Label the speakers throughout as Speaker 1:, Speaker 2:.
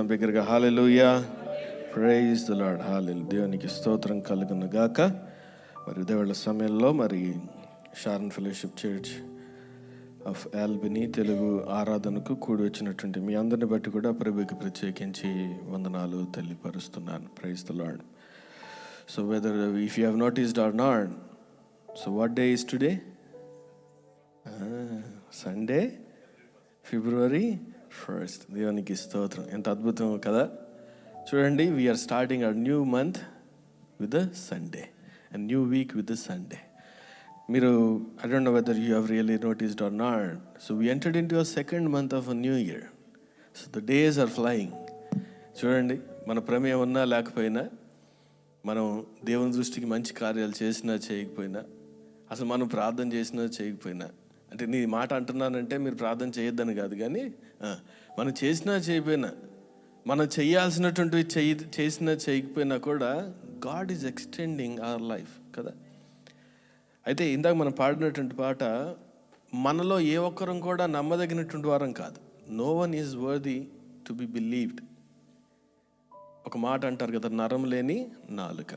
Speaker 1: బిగ్గరగా హల్లెలూయా, praise the Lord, హల్లెలూయా. దేవునికి స్తోత్రం కలుగును గాక. మరి దేవుళ్ళ సమయంలో మరి Sharon fellowship church of Albany Telugu ఆరాధనకు కూడి వచ్చినటువంటి మీ అందరిని బట్టి కూడా ప్రభుకి ప్రత్యేకించి వందనాలు తెలియపరుస్తున్నాను. Praise the Lord. So whether if you have noticed or not, so what day is today? Sunday, February 1st. దేవునికి స్తోత్రం. ఎంత అద్భుతం కదా. చూడండి, we are starting our new month with the Sunday and new week with the Sunday. మీరు I don't know whether you have really noticed or not, so we entered into a second month of a new year. So the days are flying. చూడండి, మన ప్రమేయం ఉన్నా లేకపోయినా, మనం దేవుని దృష్టికి మంచి కార్యాలు చేసినా చేయకపోయినా, అసలు మనం ప్రార్థన చేసినా చేయకపోయినా, అంటే నీ మాట అంటున్నానంటే మీరు ప్రార్థన చేయొద్దని కాదు, కానీ మనం చేసినా చేయకపోయినా, మనం చేయాల్సినటువంటివి చేసినా చేయకపోయినా కూడా God is extending our life కదా. అయితే ఇందాక మనం పాడినటువంటి పాట, మనలో ఏ ఒక్కరం కూడా నమ్మదగినటువంటి వారం కాదు. No one is worthy to be believed. ఒక మాట అంటారు కదా, నరము లేని నాలుక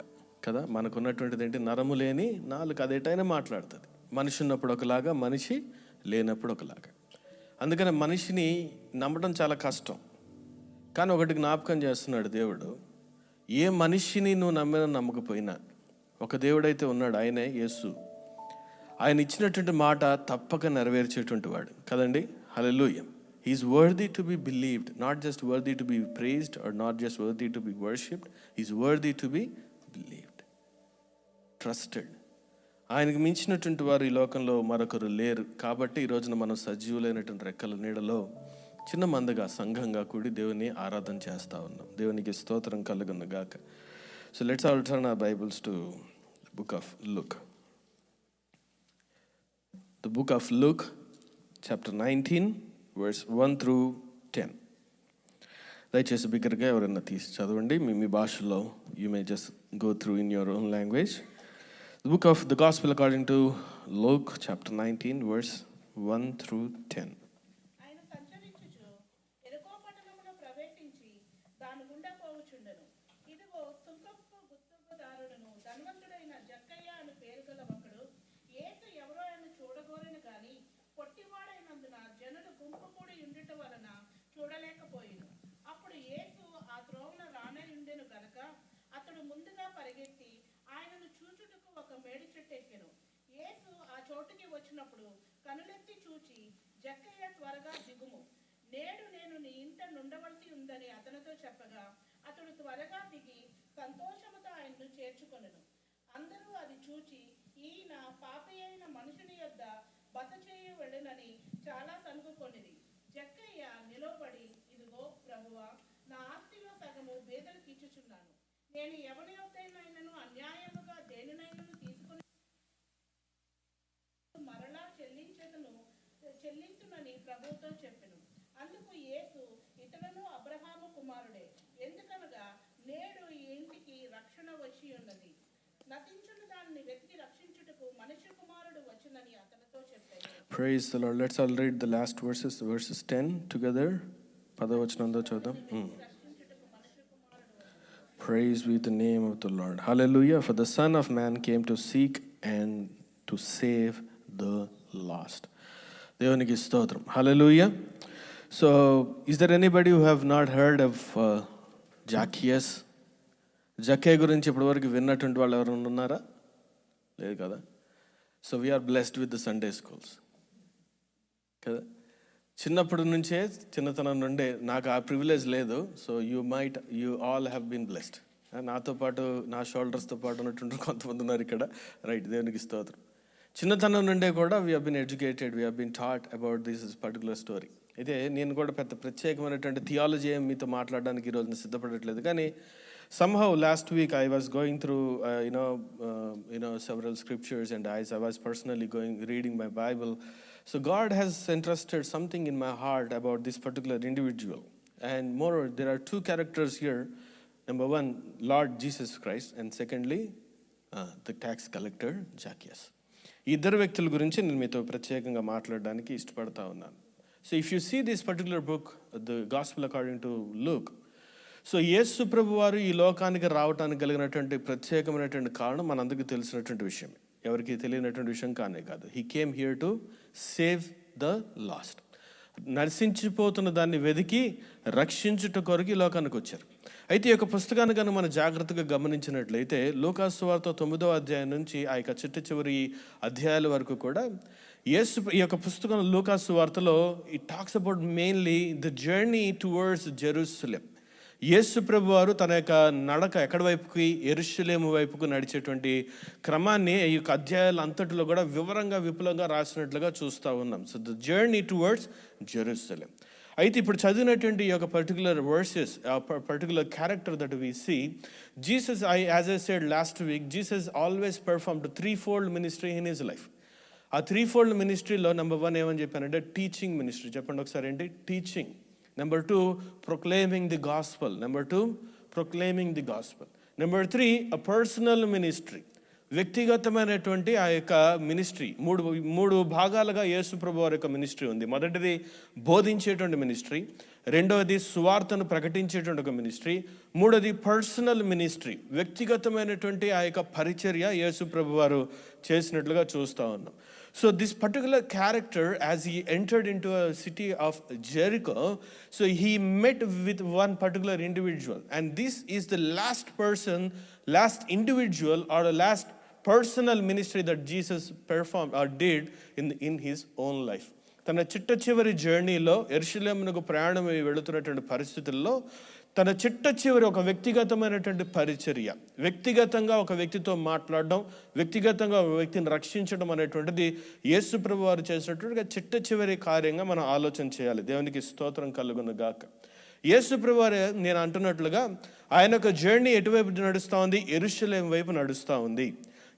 Speaker 1: కదా. మనకున్నటువంటిది ఏంటి? నరము లేని నాలుక. అది ఎటైనా మాట్లాడుతుంది. మనిషి ఉన్నప్పుడు ఒకలాగా, మనిషి లేనప్పుడు ఒకలాగా. అందుకని మనిషిని నమ్మడం చాలా కష్టం. కానీ ఒకటి జ్ఞాపకం చేస్తున్నాడు దేవుడు, ఏ మనిషిని నువ్వు నమ్మినా నమ్మకపోయినా ఒక దేవుడైతే ఉన్నాడు, ఆయనే యేసు. ఆయన ఇచ్చినటువంటి మాట తప్పక నెరవేర్చేటువంటి వాడు కదండి. హల్లెలూయా. He is worthy to be believed, not just worthy to be praised or not just worthy to be worshipped. He is worthy to be believed, trusted. ఆయనకు మించినటువంటి వారు ఈ లోకంలో మరొకరు లేరు. కాబట్టి ఈ రోజున మనం సజీవులైనటువంటి రెక్కల నీడలో చిన్న మందగా సంఘంగా కూడి దేవుని ఆరాధన చేస్తూ ఉన్నాం. దేవునికి స్తోత్రం కలుగును గాక. So let's all turn our Bibles to book of Luke. The book of Luke, chapter 19 verse 1 through 10. దయచేసి బిగ్గరగా ఎవరైనా తీసి చదవండి మీ భాషలో. You may just go through in your own language. The book of the Gospel according to Luke, chapter 19, verse 1 through 10.
Speaker 2: మేడి చెట్టు ఎక్కెను. యేసు ఆ చోటుకి వచ్చినప్పుడు కనులెత్తి చూచి, జక్కయ్య త్వరగా దిగుము, నేడు నేను నీ ఇంట నుండవలసి ఉందని అతనితో చెప్పగా, అతడు త్వరగా దిగి సంతోషముతో ఆయన్ను చేర్చుకొనెను. అందరూ అది చూచి, ఈయన పాపి అయిన మనుషుని యొద్ద బస చేయ వెళ్ళనని చాలా సనుగుకొనిది. జక్కయ్య నిలబడి, ఇదిగో ప్రభువా, నా ఆస్తిలో సగము బేదలకు ఇచ్చుచున్నాను. నేను ఎవరి యొద్దైనను అన్యాయముగా దేనినైనా తీసుకుని మరలా చెల్లించునని ప్రభువుతో చెప్పెను. అందుకు యేసు, ఇతడును అబ్రహాము కుమారుడే, ఎందుకనగా నేడు ఈ ఇంటికి రక్షణ వచ్చి ఉన్నది. నశించుని దానిని వెతికి రక్షించుటకు మనుష్య కుమారుడు వచ్చునని అతనితో చెప్పాడు.
Speaker 1: Praise the Lord. Let's all read the last verses 10 together. పదవచనంతో చూద్దాం. Praise be the name of the Lord. Hallelujah. For the Son of Man came to seek and to save the lost. దేవునికి స్తోత్రం. Hallelujah. So, is there anybody who have not heard of Zacchaeus? జక్కయ్య గురించి ఇప్పటివరకు విన్నటువంటి వాళ్ళు ఎవరైనా ఉన్నారా? లేదు కదా. So we're blessed with the Sunday schools కదా. చిన్నప్పటి నుంచే, చిన్నతనం నుండే నాకు ఆ ప్రివిలేజ్ లేదు. So you all have been blessed. నాతో పాటు, నా షోల్డర్స్తో పాటు ఉన్నటువంటి కొంతమంది ఉన్నారు ఇక్కడ. రైట్, దేవునికి స్తోత్రం. చిన్నతనం నుండే కూడా we have been educated, we have been taught about this particular story. అయితే నేను కూడా పెద్ద ప్రత్యేకమైనటువంటి థియాలజీ ఏం మీతో మాట్లాడడానికి ఈరోజు సిద్ధపడట్లేదు. కానీ somehow last week I was going through several scriptures, and as I was personally reading my Bible, so God has entrusted something in my heart about this particular individual. And moreover, there are two characters here. Number one, Lord Jesus Christ, and secondly, the tax collector Zacchaeus. ఈ ఇద్దరు వ్యక్తుల గురించి నేను మీతో ప్రత్యేకంగా మాట్లాడడానికి ఇష్టపడతా ఉన్నాను. So if you see this particular book, the Gospel according to Luke, so యేసు ప్రభు వారు ఈ లోకానికి రావడానికి కలిగినటువంటి ప్రత్యేకమైనటువంటి కారణం మనందరికీ తెలిసినటువంటి విషయం, ఎవరికి తెలియనటువంటి విషయం కానే కాదు. He came here to save the last. నశించిపోతున్న దాన్ని వెతికి రక్షించుట కొరకు ఈ లోకానికి వచ్చారు. అయితే ఈ యొక్క పుస్తకాన్ని కనుక మనం జాగ్రత్తగా గమనించినట్లయితే లూకాసు సువార్త 9వ అధ్యాయం నుంచి ఆ యొక్క చివరి అధ్యాయాల వరకు కూడా ఈ యొక్క పుస్తకం లూకాసు సువార్తలో it talks about mainly the journey towards Jerusalem. యేసు ప్రభు వారు తన యొక్క నడక ఎక్కడి వైపుకి, యెరూషలేము వైపుకు నడిచేటువంటి క్రమాన్ని ఈ యొక్క అధ్యాయాల అంతటిలో కూడా వివరంగా విపులంగా రాసినట్లుగా చూస్తూ ఉన్నాం. So the journey towards Jerusalem. అయితే ఇప్పుడు చదివినటువంటి ఈ యొక్క particular verses, particular character that we see, Jesus, as I said last week, Jesus always performed 3-fold ministry in his life. ఆ 3-fold మినిస్ట్రీలో నెంబర్ 1 ఏమని చెప్పానంటే టీచింగ్ మినిస్ట్రీ. చెప్పండి ఒకసారి ఏంటి? Teaching. Number 2 proclaiming the gospel. Number 2 proclaiming the gospel. Number 3 a personal ministry. వ్యక్తిగతమైనటువంటి ఆ యొక్క ministry. మూడు భాగాలుగా యేసు ప్రభు వారి యొక్క మినిస్ట్రీ ఉంది. మొదటిది బోధించేటువంటి మినిస్ట్రీ, రెండవది సువార్తను ప్రకటించేటువంటి ఒక మినిస్ట్రీ, మూడోది పర్సనల్ మినిస్ట్రీ, వ్యక్తిగతమైనటువంటి ఆ యొక్క పరిచర్య యేసు ప్రభు వారు చేసినట్లుగా చూస్తూ ఉన్నాం. So this particular character, as he entered into a city of Jericho, so he met with one particular individual, and this is the last individual or the last personal ministry that Jesus performed or did in his own life. తన చిట్ట జర్నీలో యెరూషలేమునకు ప్రయాణం వెళుతున్నటువంటి పరిస్థితుల్లో తన చివరి ఒక వ్యక్తిగతమైనటువంటి పరిచర్య, వ్యక్తిగతంగా ఒక వ్యక్తితో మాట్లాడడం, వ్యక్తిగతంగా ఒక వ్యక్తిని రక్షించడం అనేటువంటిది యేసు ప్రభు వారు చేసినటువంటి చివరి కార్యంగా మనం ఆలోచన చేయాలి. దేవునికి స్తోత్రం కలుగును గాక. యేసు ప్రభు వారు, నేను అంటున్నట్లుగా, ఆయన యొక్క జర్నీ ఎటువైపు నడుస్తూ ఉంది? యెరూషలేం వైపు నడుస్తూ ఉంది.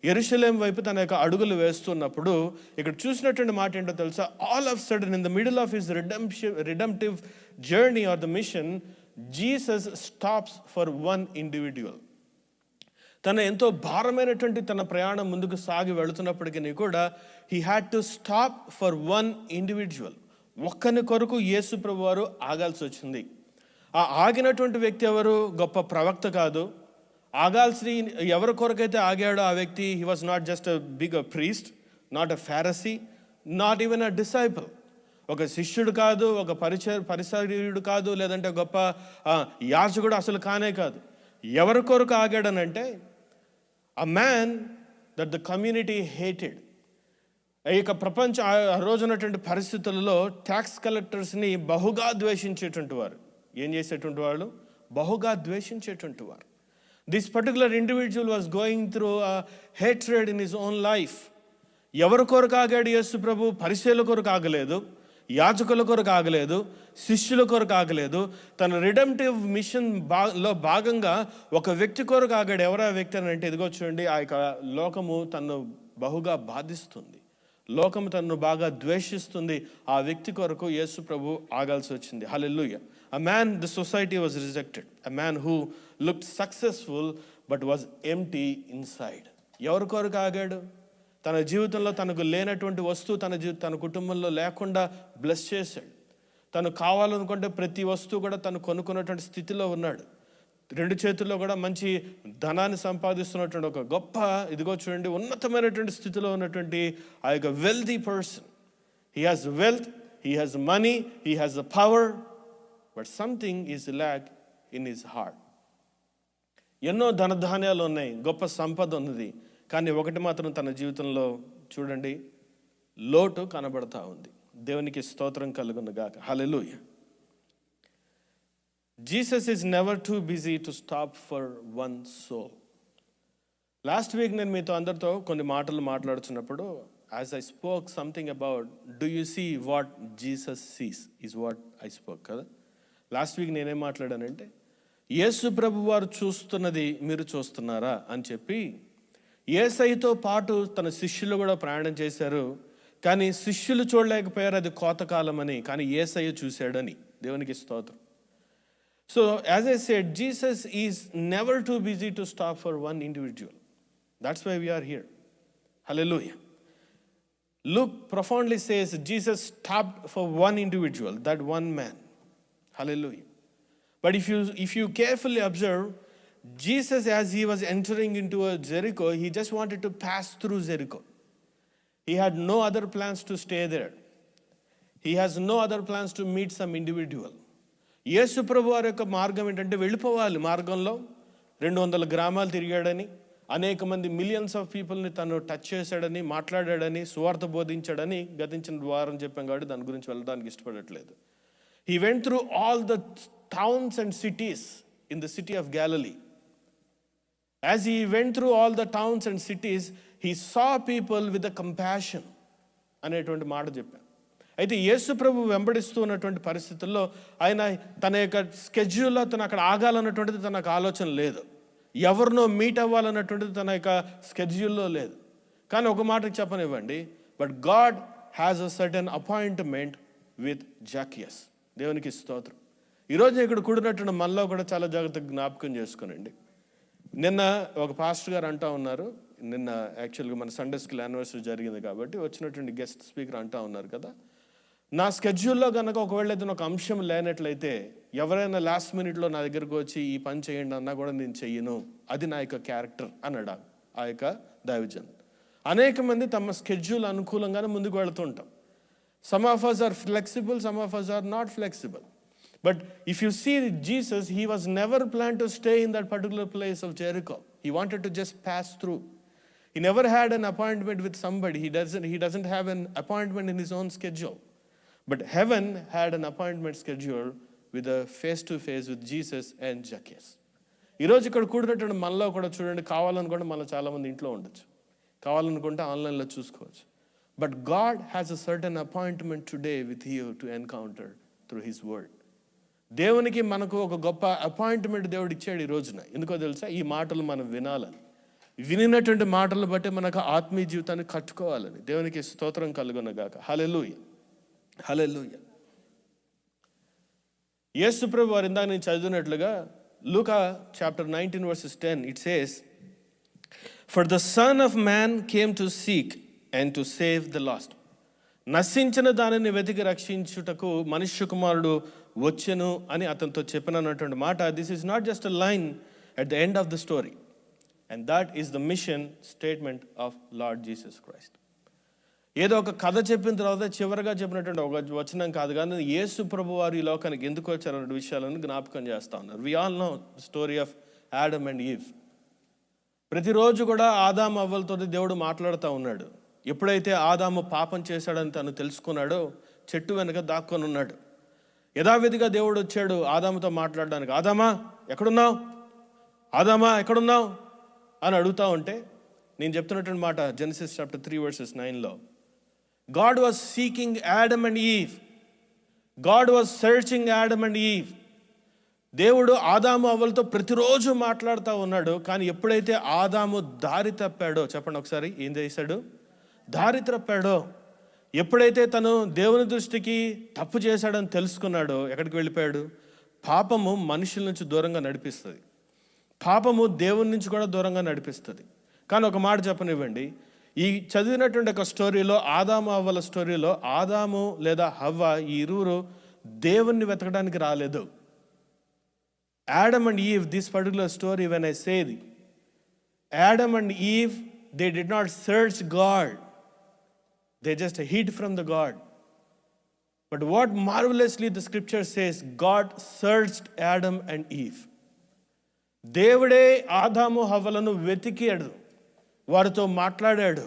Speaker 1: యెరూషలేం వైపు తన యొక్క అడుగులు వేస్తున్నప్పుడు ఇక్కడ చూసినటువంటి మాట ఏంటో తెలుసా? All of sudden in the middle of his redemptive journey or the mission, Jesus stops for one individual. తన ఎంతో భారమైనటువంటి తన ప్రయాణం ముందుకు సాగి వెళుతున్నప్పటికీ కూడా he had to stop for one individual. ఒక్కని కొరకు యేసు ప్రభు వారు ఆగాల్సి వచ్చింది. ఆ ఆగినటువంటి వ్యక్తి ఎవరు? గొప్ప ప్రవక్త కాదు. ఆగాల్సి ఎవరి కొరకైతే ఆగాడో ఆ వ్యక్తి, he was not just a big a priest, not a Pharisee, not even a disciple. ఒక శిష్యుడు కాదు, ఒక పరిసర్యుడు కాదు, లేదంటే గొప్ప యాజకుడు అసలు కానే కాదు. ఎవరి కొరకు ఆగాడనంటే a man that the community hated. ఈ యొక్క ప్రపంచ ఆ రోజున్నటువంటి పరిస్థితులలో ట్యాక్స్ కలెక్టర్స్ని బహుగా ద్వేషించేటువంటి వారు. ఏం చేసేటువంటి వాళ్ళు? బహుగా ద్వేషించేటువంటి వారు. This particular individual was going through hatred in his own life. ఎవరి కొరకు ఆగాడు యేసు ప్రభు? పరిసయ్యుల కొరకు ఆగలేదు, యాజకుల కొరకు ఆగలేదు, శిష్యుల కొరకు ఆగలేదు. తన రిడెంప్టివ్ మిషన్ లో భాగంగా ఒక వ్యక్తి కొరకు ఆగాడు. ఎవరా వ్యక్తి అని అంటే, ఇదిగో చూడండి, ఆ యొక్క లోకము తను బహుగా బాధిస్తుంది, లోకము తనను బాగా ద్వేషిస్తుంది. ఆ వ్యక్తి కొరకు యేసు ప్రభు ఆగాల్సి వచ్చింది. హల్లెలూయా. A man the society was rejected, a man who looked successful but was empty inside. ఎవరి కొరకు ఆగాడు? తన జీవితంలో తనకు లేనటువంటి వస్తువు తన కుటుంబంలో లేకుండా బ్లెస్ చేశాడు. తను కావాలనుకుంటే ప్రతి వస్తువు కూడా తను కొనుక్కున్నటువంటి స్థితిలో ఉన్నాడు. 2 చేతుల్లో కూడా మంచి ధనాన్ని సంపాదిస్తున్నటువంటి ఒక గొప్ప, ఇదిగో చూడండి, ఉన్నతమైనటువంటి స్థితిలో ఉన్నటువంటి ఆ యొక్క wealthy person. He has wealth, he has money, he has the power, but something is lakh in his heart. ఎన్నో ధనధాన్యాలు ఉన్నాయి, గొప్ప సంపద ఉన్నది, కానీ ఒకటి మాత్రం తన జీవితంలో చూడండి లోటు కనబడతా ఉంది. దేవునికి స్తోత్రం కలుగును గాక. Hallelujah. Jesus is never too busy to stop for one soul. Last week నేను మీతో అందరితో కొన్ని మాటలు మాట్లాడుతున్నప్పుడు, as I spoke something about do you see what Jesus sees is what I spoke కదా. లాస్ట్ వీక్ నేనేం మాట్లాడానంటే, యేసు ప్రభు వారు చూస్తున్నది మీరు చూస్తున్నారా అని చెప్పి, యేసయ్యతో పాటు తన శిష్యులు కూడా ప్రయాణం చేశారు, కానీ శిష్యులు చూడలేకపోయారు, అది కోతకాలం అని, కానీ యేసయ్య చూశాడని. దేవునికి స్తోత్రం. So as I said, Jesus is never too busy to stop for one individual. That's why we're here. Hallelujah. Luke profoundly says Jesus stopped for one individual, that one man. Hallelujah. But if you carefully observe, Jesus, as he was entering into a Jericho, he just wanted to pass through Jericho. He had no other plans to stay there. He has no other plans to meet some individual. యేసు ప్రభు వారి యొక్క మార్గం ఏంటంటే వెళ్ళిపోవాలి. మార్గంలో 200 గ్రామాలు తిరిగాడని, అనేక మంది millions of పీపుల్ని తను టచ్ చేశాడని, మాట్లాడాడని, సువార్త బోధించాడని గతించిన వారం చెప్పాం కాబట్టి దాని గురించి వెళ్ళడానికి ఇష్టపడట్లేదు. He went through all the towns and cities in the city of Galilee. As he went through all the towns and cities, he saw people with a compassion అనేటువంటి మాట చెప్పాను. అయితే యేసు ప్రభు వెంబడిస్తూ ఉన్నటువంటి పరిస్థితుల్లో ఆయన తన యొక్క స్కెడ్యూల్లో తను అక్కడ ఆగాలన్నటువంటిది తనకు ఆలోచన లేదు. ఎవరినో మీట్ అవ్వాలన్నటువంటిది తన యొక్క స్కెడ్యూల్లో లేదు. కానీ ఒక మాటకి చెప్పనివ్వండి, but God has a certain appointment with Zacchaeus. దేవునికి స్తోత్రం. ఈరోజు ఇక్కడ కూడినటువంటి మనలో కూడా చాలా జాగ్రత్తగా జ్ఞాపకం చేసుకోనండి. నిన్న ఒక పాస్టర్ గారు అంటూ ఉన్నారు, నిన్న యాక్చువల్గా మన సండే స్కూల్ యానివర్సరీ జరిగింది కాబట్టి వచ్చినటువంటి గెస్ట్ స్పీకర్ అంటూ ఉన్నారు కదా, నా స్కెడ్యూల్లో కనుక ఒకవేళ ఏదైనా ఒక అంశం లేనట్లయితే ఎవరైనా లాస్ట్ మినిట్లో నా దగ్గరకు వచ్చి ఈ పని చేయండి అన్నా కూడా నేను చెయ్యను, అది నా యొక్క క్యారెక్టర్ అన్నాడు ఆ యొక్క దైవజన్. అనేక మంది తమ స్కెడ్యూల్ అనుకూలంగానే ముందుకు వెళుతుంటాం. Some of us are flexible, some of us are not flexible. But if you see Jesus, he was never planned to stay in that particular place of Jericho. He wanted to just pass through. He never had an appointment with somebody. He doesn't have an appointment in his own schedule. But heaven had an appointment schedule with a face-to-face with Jesus and Zacchaeus. ఈరోజు ఇక్కడ కూడినటువంటి మనలో కూడా చూడండి, కావాలనుకుంటే మనలో చాలామంది ఇంట్లో ఉండొచ్చు, కావాలనుకుంటే ఆన్లైన్లో చూసుకోవచ్చు. But God has a certain appointment today with you to encounter through His word. దేవునికి మనకు ఒక గొప్ప అపాయింట్మెంట్ దేవుడు ఇచ్చాడు ఈ రోజున. ఎందుకో తెలుసా? ఈ మాటలు మనం వినాలని, వినినటువంటి మాటలను బట్టి మనకు ఆత్మీయ జీవితాన్ని కట్టుకోవాలని. దేవునికి స్తోత్రం కలుగునగాక. హల్లెలూయా, హల్లెలూయా. యేసు ప్రభు వారు ఇందాక నేను చదివినట్లుగా లూకా chapter 19 verses 10, it says, "For the Son of Man came to seek and to save the lost." నశించిన దానిని వెతికి రక్షించుటకు మనుష్య కుమారుడు వచ్చెను అని అతనితో చెప్పినటువంటి మాట. This is not just a line at the end of the story, and that is the mission statement of lord Jesus Christ. ఏదో ఒక కథ చెప్పిన తర్వాత చివరిగా చెప్పినటువంటి ఒక వచనం కాదు, కానీ యేసు ప్రభు వారు ఈ లోకానికి ఎందుకు వచ్చారన్న విషయాలను జ్ఞాపకం చేస్తూ ఉన్నారు. We all know story of Adam and Eve. ప్రతిరోజు కూడా ఆదాము అవ్వలతో దేవుడు మాట్లాడుతూ ఉన్నాడు. ఎప్పుడైతే ఆదాము పాపం చేశాడని తను తెలుసుకున్నాడో చెట్టు వెనక దాక్కొని ఉన్నాడు. యథావిధిగా దేవుడు వచ్చాడు ఆదాముతో మాట్లాడడానికి. ఆదామా ఎక్కడున్నావు, ఆదామా ఎక్కడున్నావు అని అడుగుతూ ఉంటే నేను చెప్తున్నటువంటి మాట Genesis chapter 3 verses 9లో, God was seeking Adam and Eve. God was searching Adam and Eve. దేవుడు ఆదాము అవ్వలతో ప్రతిరోజు మాట్లాడుతూ ఉన్నాడు. కానీ ఎప్పుడైతే ఆదాము దారి తప్పాడో, చెప్పండి ఒకసారి, ఏం చేశాడు? దారి తప్పాడో. ఎప్పుడైతే తను దేవుని దృష్టికి తప్పు చేశాడని తెలుసుకున్నాడో ఎక్కడికి వెళ్ళిపోయాడు? పాపము మనుషుల నుంచి దూరంగా నడిపిస్తుంది, పాపము దేవుని నుంచి కూడా దూరంగా నడిపిస్తుంది. కానీ ఒక మాట చెప్పనివ్వండి, ఈ చదివినటువంటి ఒక స్టోరీలో, ఆదాము అవ్వల స్టోరీలో, ఆదాము లేదా హవ్వ ఈ ఇరువురు దేవుణ్ణి వెతకడానికి రాలేదు. Adam and Eve, this particular story, when I say Adam and Eve, they did not search God. They just hid from the God. But what marvelously the scripture says, God searched Adam and Eve. దేవుడే ఆదాము హవ్వలను వెతికాడు, వారితో మాట్లాడాడు,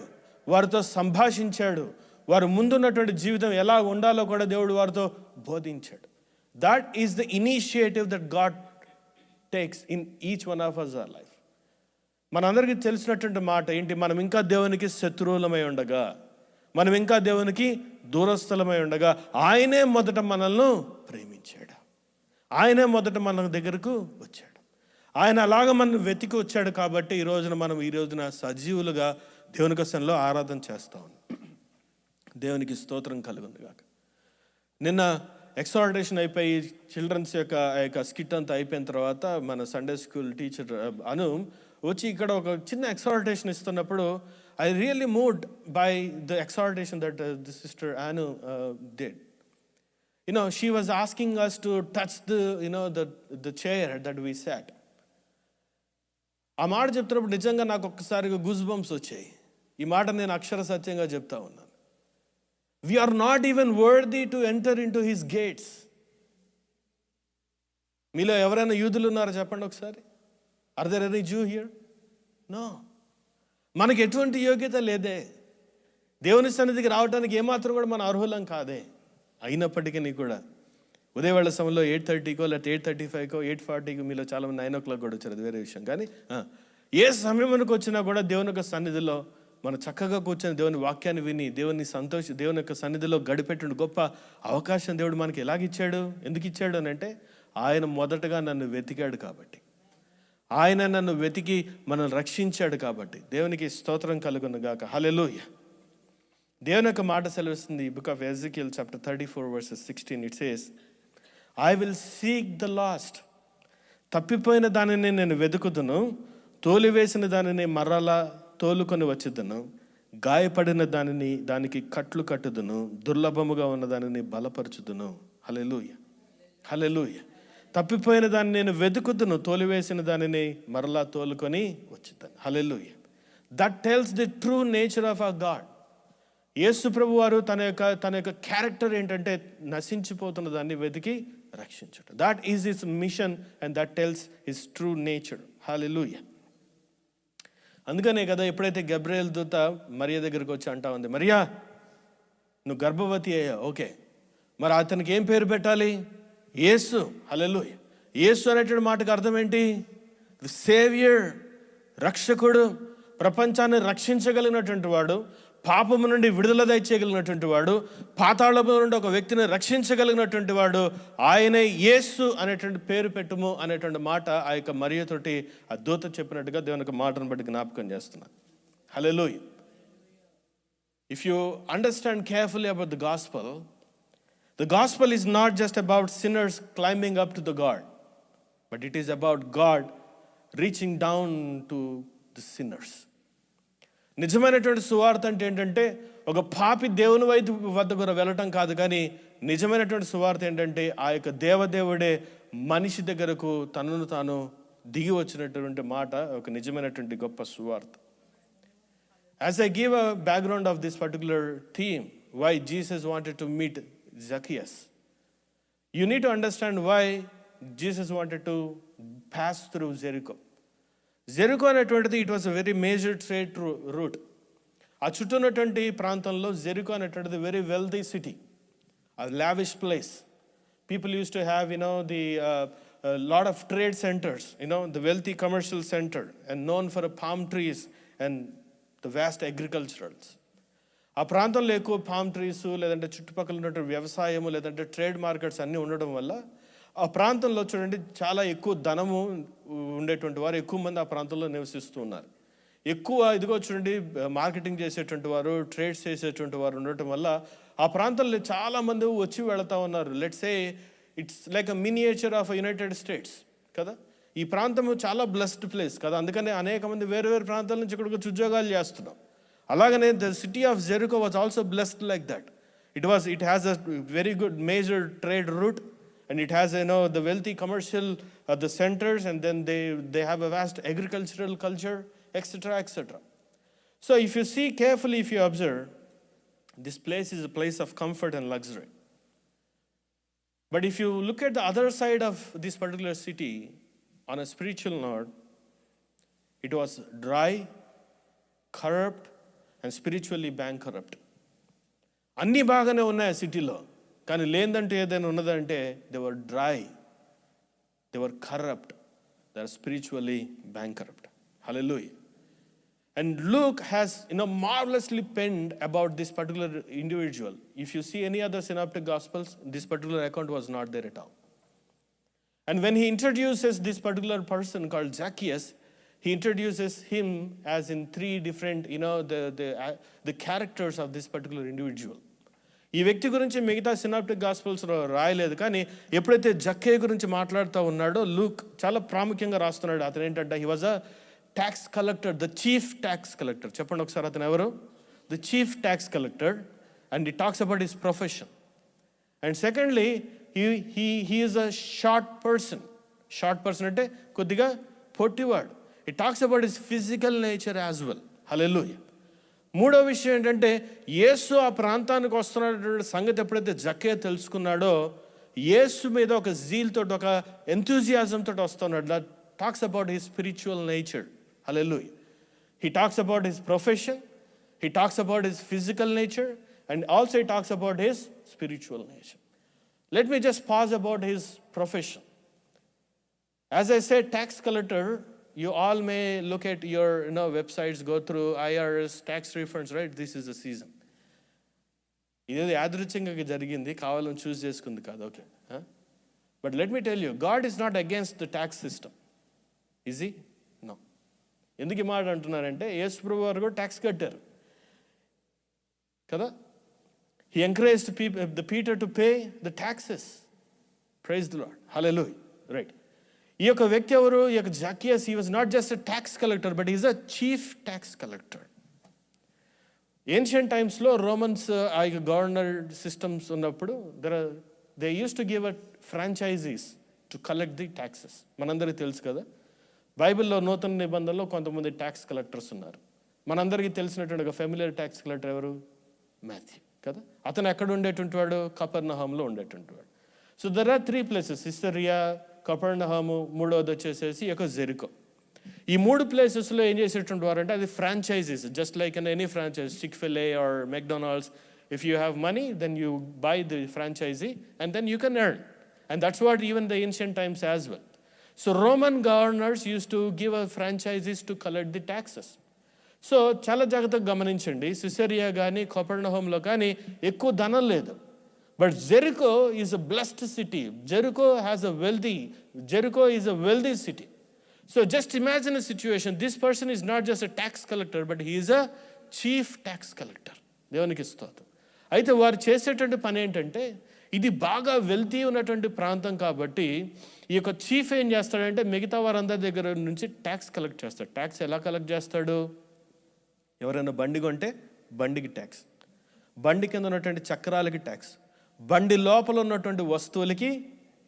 Speaker 1: వారితో సంభాషించాడు, వారు ముందున్నటువంటి జీవితం ఎలా ఉండాలో కూడా దేవుడు వారితో బోధించాడు. That is the initiative that God takes in each one of us our life. మనందరికీ తెలిసినటువంటి మాట ఏంటి? మనం ఇంకా దేవునికి శత్రువులమై ఉండగా, మనం ఇంకా దేవునికి దూరస్థలమై ఉండగా ఆయనే మొదట మనల్ని ప్రేమించాడు, ఆయనే మొదట మన దగ్గరకు వచ్చాడు. ఆయన అలాగ మనం వెతికి వచ్చాడు కాబట్టి ఈ రోజున సజీవులుగా దేవుని కోసంలో ఆరాధన చేస్తా ఉన్నాం. దేవునికి స్తోత్రం కలుగుంది కాక. నిన్న ఎక్సాల్టేషన్ అయిపోయి చిల్డ్రన్స్ యొక్క స్కిట్ అంతా అయిపోయిన తర్వాత మన సండే స్కూల్ టీచర్ అను వచ్చి ఇక్కడ ఒక చిన్న ఎక్సాల్టేషన్ ఇస్తున్నప్పుడు I really moved by the exaltation that the sister Anu did. She was asking us to touch the chair that we sat. ఆ మాట చెప్తున్నప్పుడు నిజంగా నాకు ఒక్కసారిగా గూస్ బంప్స్ వచ్చాయి. ఈ మాట నేను అక్షర సత్యంగా చెప్తా ఉన్నాను. We are not even worthy to enter into his gates. మీలో ఎవరైనా యూదులు ఉన్నారో చెప్పండి ఒకసారి. Are there any Jew here? No. మనకి ఎటువంటి యోగ్యత లేదే. దేవుని సన్నిధికి రావడానికి ఏమాత్రం కూడా మన అర్హులం కాదే. అయినప్పటికీ కూడా ఉదయవేళ సమయంలో 8:30కో లేకపోతే 8:35కో 8:40కో మీలో చాలామంది 9 o'clock కూడా వచ్చారు, అది వేరే విషయం. కానీ ఏ సమయంలోకి వచ్చినా కూడా దేవుని యొక్క సన్నిధిలో మనం చక్కగా కూర్చొని దేవుని వాక్యాన్ని విని దేవుని యొక్క సన్నిధిలో గడిపెట్టిన గొప్ప అవకాశం దేవుడు మనకి ఎలాగిచ్చాడు, ఎందుకు ఇచ్చాడు అని అంటే, ఆయన మొదటగా నన్ను వెతికాడు కాబట్టి, ఆయన నన్ను వెతికి మనల్ని రక్షించాడు కాబట్టి. దేవునికి స్తోత్రం కలుగును గాక. హల్లెలూయా. దేవుని యొక్క మాట సెలవిస్తుంది. Book of Ezekiel chapter 34 verses 16. It says, I will seek the last. తప్పిపోయిన దానిని నేను వెతుకుదును, తోలివేసిన దానిని మరలా తోలుకొని వచ్చుదును, గాయపడిన దానికి కట్లు కట్టుదును, దుర్లభముగా ఉన్న దానిని బలపరచుదును. హల్లెలూయా, హల్లెలూయా. తప్పిపోయిన దాన్ని నేను వెతుకుదును, తోలివేసిన దానిని మరలా తోలుకొని వచ్చుతాను. Hallelujah. That tells the true nature of our God. యేసు ప్రభు వారు తన యొక్క క్యారెక్టర్ ఏంటంటే, నశించిపోతున్న దాన్ని వెతికి రక్షించడం. That is his mission and that tells his true nature. Hallelujah. అందుకనే కదా ఎప్పుడైతే గబ్రియల్ దూత మరియా దగ్గరికి వచ్చి అంటా ఉంది, మరియా నువ్వు గర్భవతి అయ్యా, ఓకే, మరి అతనికి ఏం పేరు పెట్టాలి? యేసు. హల్లెలూయా. యేసు అనేటువంటి మాటకు అర్థం ఏంటి? ది సేవియర్, రక్షకుడు, ప్రపంచాన్ని రక్షించగలిగినటువంటి వాడు, పాపము నుండి విడుదల దయచేయగలిగినటువంటి వాడు, పాతాళము నుండి ఒక వ్యక్తిని రక్షించగలిగినటువంటి వాడు, ఆయనే యేసు అనేటువంటి పేరు పెట్టుము అనేటువంటి మాట ఆ యొక్క మరియతోటి ఆ దూత చెప్పినట్టుగా దేవుని యొక్క మాటను బట్టి జ్ఞాపకం చేస్తున్నాను. Hallelujah. If you understand carefully about the gospel is not just about sinners climbing up to the God, but it is about God reaching down to the sinners. నిజమైనటువంటి సువార్త అంటే ఏంటంటే, ఒక పాపి దేవుని వద్దకు వెళ్ళటం కాదు, కానీ నిజమైనటువంటి సువార్త ఏంటంటే, ఆ యొక్క దేవదేవుడే మనిషి దగ్గరకు తనను తాను దిగి వచ్చినటువంటి మాట ఒక నిజమైనటువంటి గొప్ప సువార్త. As I give a background of this particular theme, why Jesus wanted to meet Zacchaeus, you need to understand why Jesus wanted to pass through Jericho. Jericho అనేటువంటిది it was a very major trade route. ఆ చుట్టూ ఉన్నటువంటి ప్రాంతంలో Jericho అనేటువంటిది very wealthy city, a lavish place. People used to have, the lot of trade centers, the wealthy commercial center, and known for palm trees and the vast agriculturals. ఆ ప్రాంతంలో ఎక్కువ palm trees, లేదంటే చుట్టుపక్కల ఉన్నటువంటి వ్యవసాయము, లేదంటే trade markets అన్నీ ఉండడం వల్ల ఆ ప్రాంతంలో చూడండి చాలా ఎక్కువ ధనము ఉండేటువంటి వారు ఎక్కువ మంది ఆ ప్రాంతంలో నివసిస్తూ ఉన్నారు. ఎక్కువ ఇదిగో చూడండి మార్కెటింగ్ చేసేటువంటి వారు, ట్రేడ్స్ చేసేటువంటి వారు ఉండటం వల్ల ఆ ప్రాంతంలో చాలా మంది వచ్చి వెళతా ఉన్నారు. Let's say it's like a miniature of United states కదా. ఈ ప్రాంతము చాలా బ్లెస్డ్ ప్లేస్ కదా, అందుకని అనేక మంది వేరు వేరు ప్రాంతాల నుంచి ఇక్కడికి వచ్చి ఉద్యోగాలు చేస్తున్నాం. అలాగనే the city of Jericho was also blessed like that. It has a very good major trade route, and it has the wealthy commercial the centers, and then they have a vast agricultural culture, etc. So if you see carefully, if you observe, this place is a place of comfort and luxury. But if you look at the other side of this particular city on a spiritual note, it was dry, corrupt, and spiritually bankrupt. అన్నీ బాగానే ఉన్నాయి ఆ సిటీలో, కానీ లేదంటే ఏదైనా ఉన్నదంటే they were dry, they were corrupt, they are spiritually bankrupt. Hallelujah. And Luke has marvelously penned about this particular individual. If you see any other synoptic gospels, this particular account was not there at all. And when he introduces this particular person called Zacchaeus, he introduces him as in three different, the characters of this particular individual. ఈ వ్యక్తి గురించి మిగతా synaptic గాస్పెల్స్లో రాయలేదు, కానీ ఎప్పుడైతే జక్కయ్య గురించి మాట్లాడుతూ ఉన్నాడో లూక్ చాలా ప్రాముఖ్యంగా రాస్తున్నాడు. అతను ఏంటంటే, he was a tax collector, the chief tax collector. చెప్పండి ఒకసారి, అతను ఎవరు? The chief tax collector. And it talks about his profession. And secondly he is a short person అంటే కొద్దిగా పొట్టివాడు. It talks about his physical nature as well. Hallelujah. మూడో విషయం ఏంటంటే, యేసు ఆ ప్రాంతానికి వస్తున్నటువంటి సంగతి ఎప్పుడైతే జక్కయ్య తెలుసుకున్నాడో, యేసు మీద ఒక జీల్ తోటి, ఒక ఎంతూజియాజం తోటి వస్తున్నాడు. That talks about his spiritual nature. Hallelujah. He talks about his profession, he talks about his physical nature, and also he talks about his spiritual nature. Let me just pause about his profession. As I said, tax collector, you all may look at your websites, go through IRS, tax refunds, right? This is the season. ఇదేది యాదృచ్ఛికంగా జరిగింది, కావాలని choose చేసుకుంది కాదు, okay. But let me tell you, God is not against the tax system. Is he? No. ఎందుకు ఈ మాట అంటున్నారంటే, యేసు ప్రభు వారు కూడా ట్యాక్స్ కట్టారు కదా. He encouraged the Peter to pay the taxes. Praise the Lord. Hallelujah. Right. ఈ యొక్క వ్యక్తి ఎవరు? ఈ యొక్క Zacchaeus, he was not just a tax collector, but is a chief tax collector. Ancient టైమ్స్లో రోమన్స్ ఆ యొక్క గవర్నర్ సిస్టమ్స్ ఉన్నప్పుడు they use to give a franchises to collect the taxes. మనందరికీ తెలుసు కదా, బైబిల్లో నూతన నిబంధనలో కొంతమంది ట్యాక్స్ కలెక్టర్స్ ఉన్నారు. మనందరికీ తెలిసినటువంటి ఒక ఫెమిలియర్ ట్యాక్స్ కలెక్టర్ ఎవరు? మాథ్యూ కదా. అతను ఎక్కడ ఉండేటువంటి వాడు? కపెర్నహూములో ఉండేటువంటి వాడు. సో దెర్ ఆర్ 3 places, సిసరియా, కపెర్నహూము, మూడోది వచ్చేసేసి ఒక జెరికో. ఈ 3 ప్లేసెస్లో ఏం చేసేటువంటి వారు అంటే, అది franchises, just like in any franchise, Chick fil A or McDonald's. If you have money, then you buy the franchise and then you can earn. And that's what even the ancient times as well. So Roman governors use to give a franchises to collect the taxes. So చాలా జాగ్రత్తగా గమనించండి, సిసరియా కానీ కపెర్నహూములో కానీ ఎక్కువ ధనం లేదు. But Jericho is a blessed city. Jericho is a wealthy city. So just imagine a situation. This person is not just a tax collector, but he is a chief tax collector. దేవునికి స్తోత్రం. అయితే వారు చేసేటువంటి పని ఏంటంటే, ఇది బాగా wealthy ఉన్నటువంటి ప్రాంతం కాబట్టి ఈ యొక్క చీఫ్ ఏం చేస్తాడంటే, మిగతా వారందరి దగ్గర నుంచి ట్యాక్స్ కలెక్ట్ చేస్తాడు. ట్యాక్స్ ఎలా కలెక్ట్ చేస్తాడు? ఎవరైనా బండి కొంటే బండికి ట్యాక్స్, బండి కింద ఉన్నటువంటి చక్రాలకి ట్యాక్స్, బండి లోపల ఉన్నటువంటి వస్తువులకి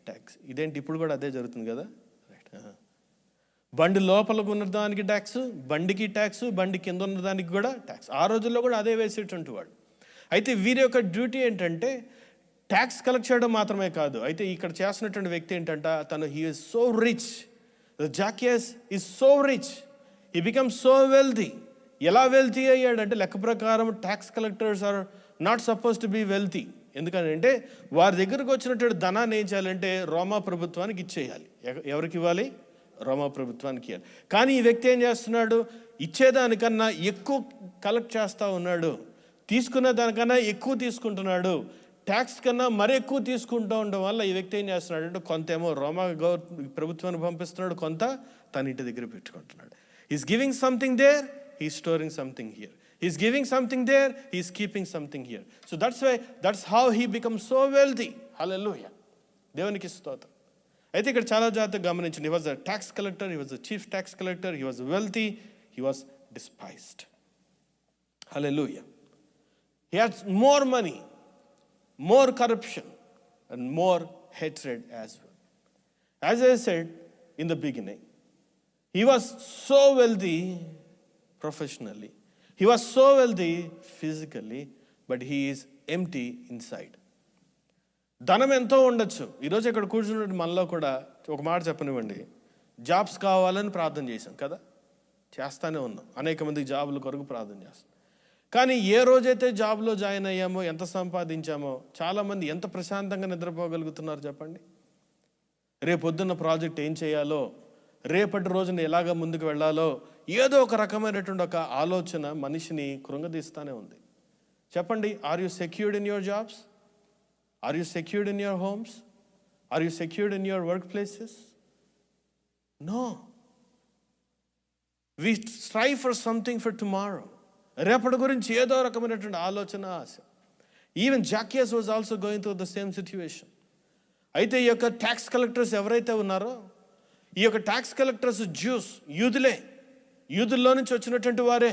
Speaker 1: ట్యాక్స్. ఇదేంటి, ఇప్పుడు కూడా అదే జరుగుతుంది కదా. రైట్. బండి లోపలకు ఉన్న దానికి ట్యాక్స్, బండికి ట్యాక్స్, బండి కింద ఉన్న దానికి కూడా ట్యాక్స్. ఆ రోజుల్లో కూడా అదే వేసేటువంటి వాడు. అయితే వీరి యొక్క డ్యూటీ ఏంటంటే, ట్యాక్స్ కలెక్ట్ చేయడం మాత్రమే కాదు. అయితే ఇక్కడ చేస్తున్నటువంటి వ్యక్తి ఏంటంటే, తను he is so rich. Zacchaeus is so rich, he become so wealthy. ఎలా వెల్తీ అయ్యాడంటే, లెక్క ప్రకారం tax collectors are not suppose to be wealthy. ఎందుకంటే వారి దగ్గరకు వచ్చినటువంటి ధనాన్ని ఏం చేయాలంటే, రోమా ప్రభుత్వానికి ఇచ్చేయాలి. ఎవరికి ఇవ్వాలి? రోమా ప్రభుత్వానికి ఇవ్వాలి. కానీ ఈ వ్యక్తి ఏం చేస్తున్నాడు? ఇచ్చేదానికన్నా ఎక్కువ కలెక్ట్ చేస్తూ ఉన్నాడు, తీసుకునే దానికన్నా ఎక్కువ తీసుకుంటున్నాడు, ట్యాక్స్ కన్నా మరి ఎక్కువ తీసుకుంటూ ఉండడం వల్ల ఈ వ్యక్తి ఏం చేస్తున్నాడు అంటే, కొంతేమో రోమా ప్రభుత్వానికి పంపిస్తున్నాడు, కొంత తన ఇంటి దగ్గర పెట్టుకుంటున్నాడు. Is giving something there, is storing something here. He's giving something there, he's keeping something here. So that's how he becomes so wealthy. Hallelujah. దేవునికి స్తోత్రం. అయితే ఇక్కడ చాలా జాగ్రత్తగా గమనించండి. He was a tax collector, he was a chief tax collector, he was wealthy, he was despised. Hallelujah. He had more money, more corruption, and more hatred as well. As I said in the beginning, he was so wealthy professionally. He was so wealthy physically, but he is empty inside. ధనం ఎంతో ఉండొచ్చు. ఈరోజు ఇక్కడ కూర్చున్న మనలో కూడా ఒక మాట చెప్పనివ్వండి, జాబ్స్ కావాలని ప్రార్థన చేశాం కదా, చేస్తానే ఉన్నాం. అనేక మంది జాబుల కొరకు ప్రార్థన చేస్తాం. కానీ ఏ రోజైతే జాబ్లో జాయిన్ అయ్యామో, ఎంత సంపాదించామో, చాలామంది ఎంత ప్రశాంతంగా నిద్రపోగలుగుతున్నారు చెప్పండి. రేపొద్దున్న ప్రాజెక్ట్ ఏం చేయాలో, రేపటి రోజున ఎలాగ ముందుకు వెళ్ళాలో, ఏదో ఒక రకమైనటువంటి ఒక ఆలోచన మనిషిని కృంగదీస్తానే ఉంది. చెప్పండి, are you secured in your jobs? Are you secured in your homes? Are you secured in your work places? No. We strive for something for tomorrow. రేపటి గురించి ఏదో రకమైనటువంటి ఆలోచన, ఆశ. Even Zacchaeus was also going through the same situation. అయితే ఈ యొక్క tax collectors ఎవరైతే ఉన్నారో, ఈ యొక్క ట్యాక్స్ కలెక్టర్స్ జ్యూస్, యూదులే, యూదుల్లో నుంచి వచ్చినటువంటి వారే.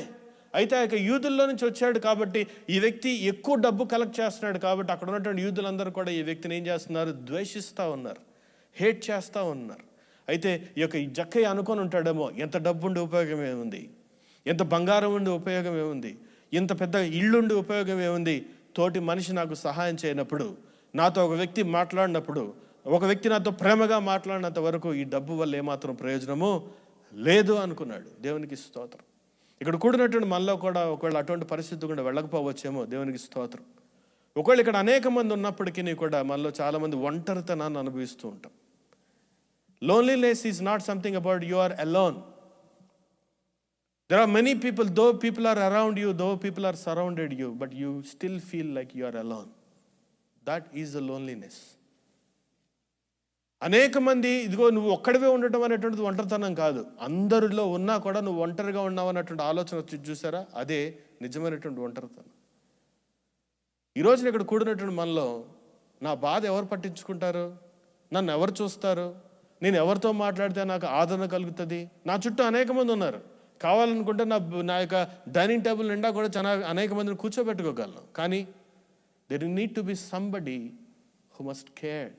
Speaker 1: అయితే ఆ యొక్క యూదుల్లో నుంచి వచ్చాడు కాబట్టి ఈ వ్యక్తి ఎక్కువ డబ్బు కలెక్ట్ చేస్తున్నాడు కాబట్టి అక్కడ ఉన్నటువంటి యూదులందరూ కూడా ఈ వ్యక్తిని ఏం చేస్తున్నారు? ద్వేషిస్తూ ఉన్నారు, హేట్ చేస్తూ ఉన్నారు. అయితే ఈ యొక్క జక్కయ్య అనుకొని ఉంటాడేమో, ఎంత డబ్బు ఉండి ఉపయోగం ఏముంది, ఎంత బంగారం ఉండి ఉపయోగం ఏముంది, ఇంత పెద్ద ఇల్లుండి ఉపయోగం ఏముంది, తోటి మనిషి నాకు సహాయం చేయనప్పుడు, నాతో ఒక వ్యక్తి మాట్లాడినప్పుడు, ఒక వ్యక్తి నాతో ప్రేమగా మాట్లాడినంత వరకు ఈ డబ్బు వల్ల ఏమాత్రం ప్రయోజనము లేదు అనుకున్నాడు. దేవునికి స్తోత్రం. ఇక్కడ కూడినటువంటి మనలో కూడా ఒకవేళ అటువంటి పరిస్థితి కూడా వెళ్ళకపోవచ్చేమో. దేవునికి స్తోత్రం. ఒకవేళ ఇక్కడ అనేక మంది ఉన్నప్పటికీ కూడా మనలో చాలామంది ఒంటరితనాన్ని అనుభవిస్తూ ఉంటాం. Loneliness is not something about you are alone. There are many people, though people are around you, though people are surrounded you, but you still feel like you are alone. That is the loneliness. అనేక మంది ఇదిగో నువ్వు ఒక్కడివే ఉండటం అనేటువంటిది ఒంటరితనం కాదు. అందరిలో ఉన్నా కూడా నువ్వు ఒంటరిగా ఉన్నావు అన్నటువంటి ఆలోచన వచ్చి చూసారా, అదే నిజమైనటువంటి ఒంటరితనం. ఈరోజు ఇక్కడ కూడినటువంటి మనలో నా బాధ ఎవరు పట్టించుకుంటారు, నన్ను ఎవరు చూస్తారు, నేను ఎవరితో మాట్లాడితే నాకు ఆదరణ కలుగుతుంది. నా చుట్టూ అనేక మంది ఉన్నారు. కావాలనుకుంటే నా యొక్క డైనింగ్ టేబుల్ నిండా కూడా చాలా అనేక మందిని కూర్చోబెట్టుకోగలను. కానీ there need to be somebody who must care.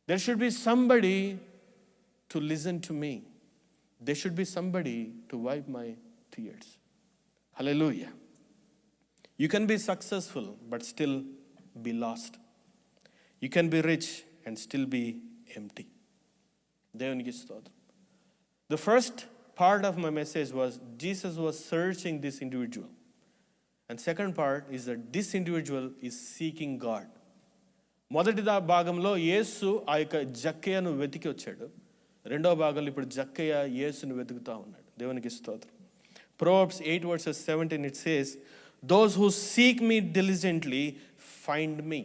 Speaker 1: There should be somebody to listen to me. There should be somebody to wipe my tears. Hallelujah. You can be successful but still be lost. You can be rich and still be empty. దేవునికి స్తోత్రం. The first part of my message was Jesus was searching this individual. And second part is that this individual is seeking God. మొదటి భాగంలో యేసు ఆ యొక్క జక్కయ్యను వెతికి వచ్చాడు. రెండవ భాగంలో ఇప్పుడు జక్కయ్య యేసును వెతుకుతా ఉన్నాడు. దేవునికి స్తోత్రం. Proverbs 8:17 it says, those who seek me diligently find me.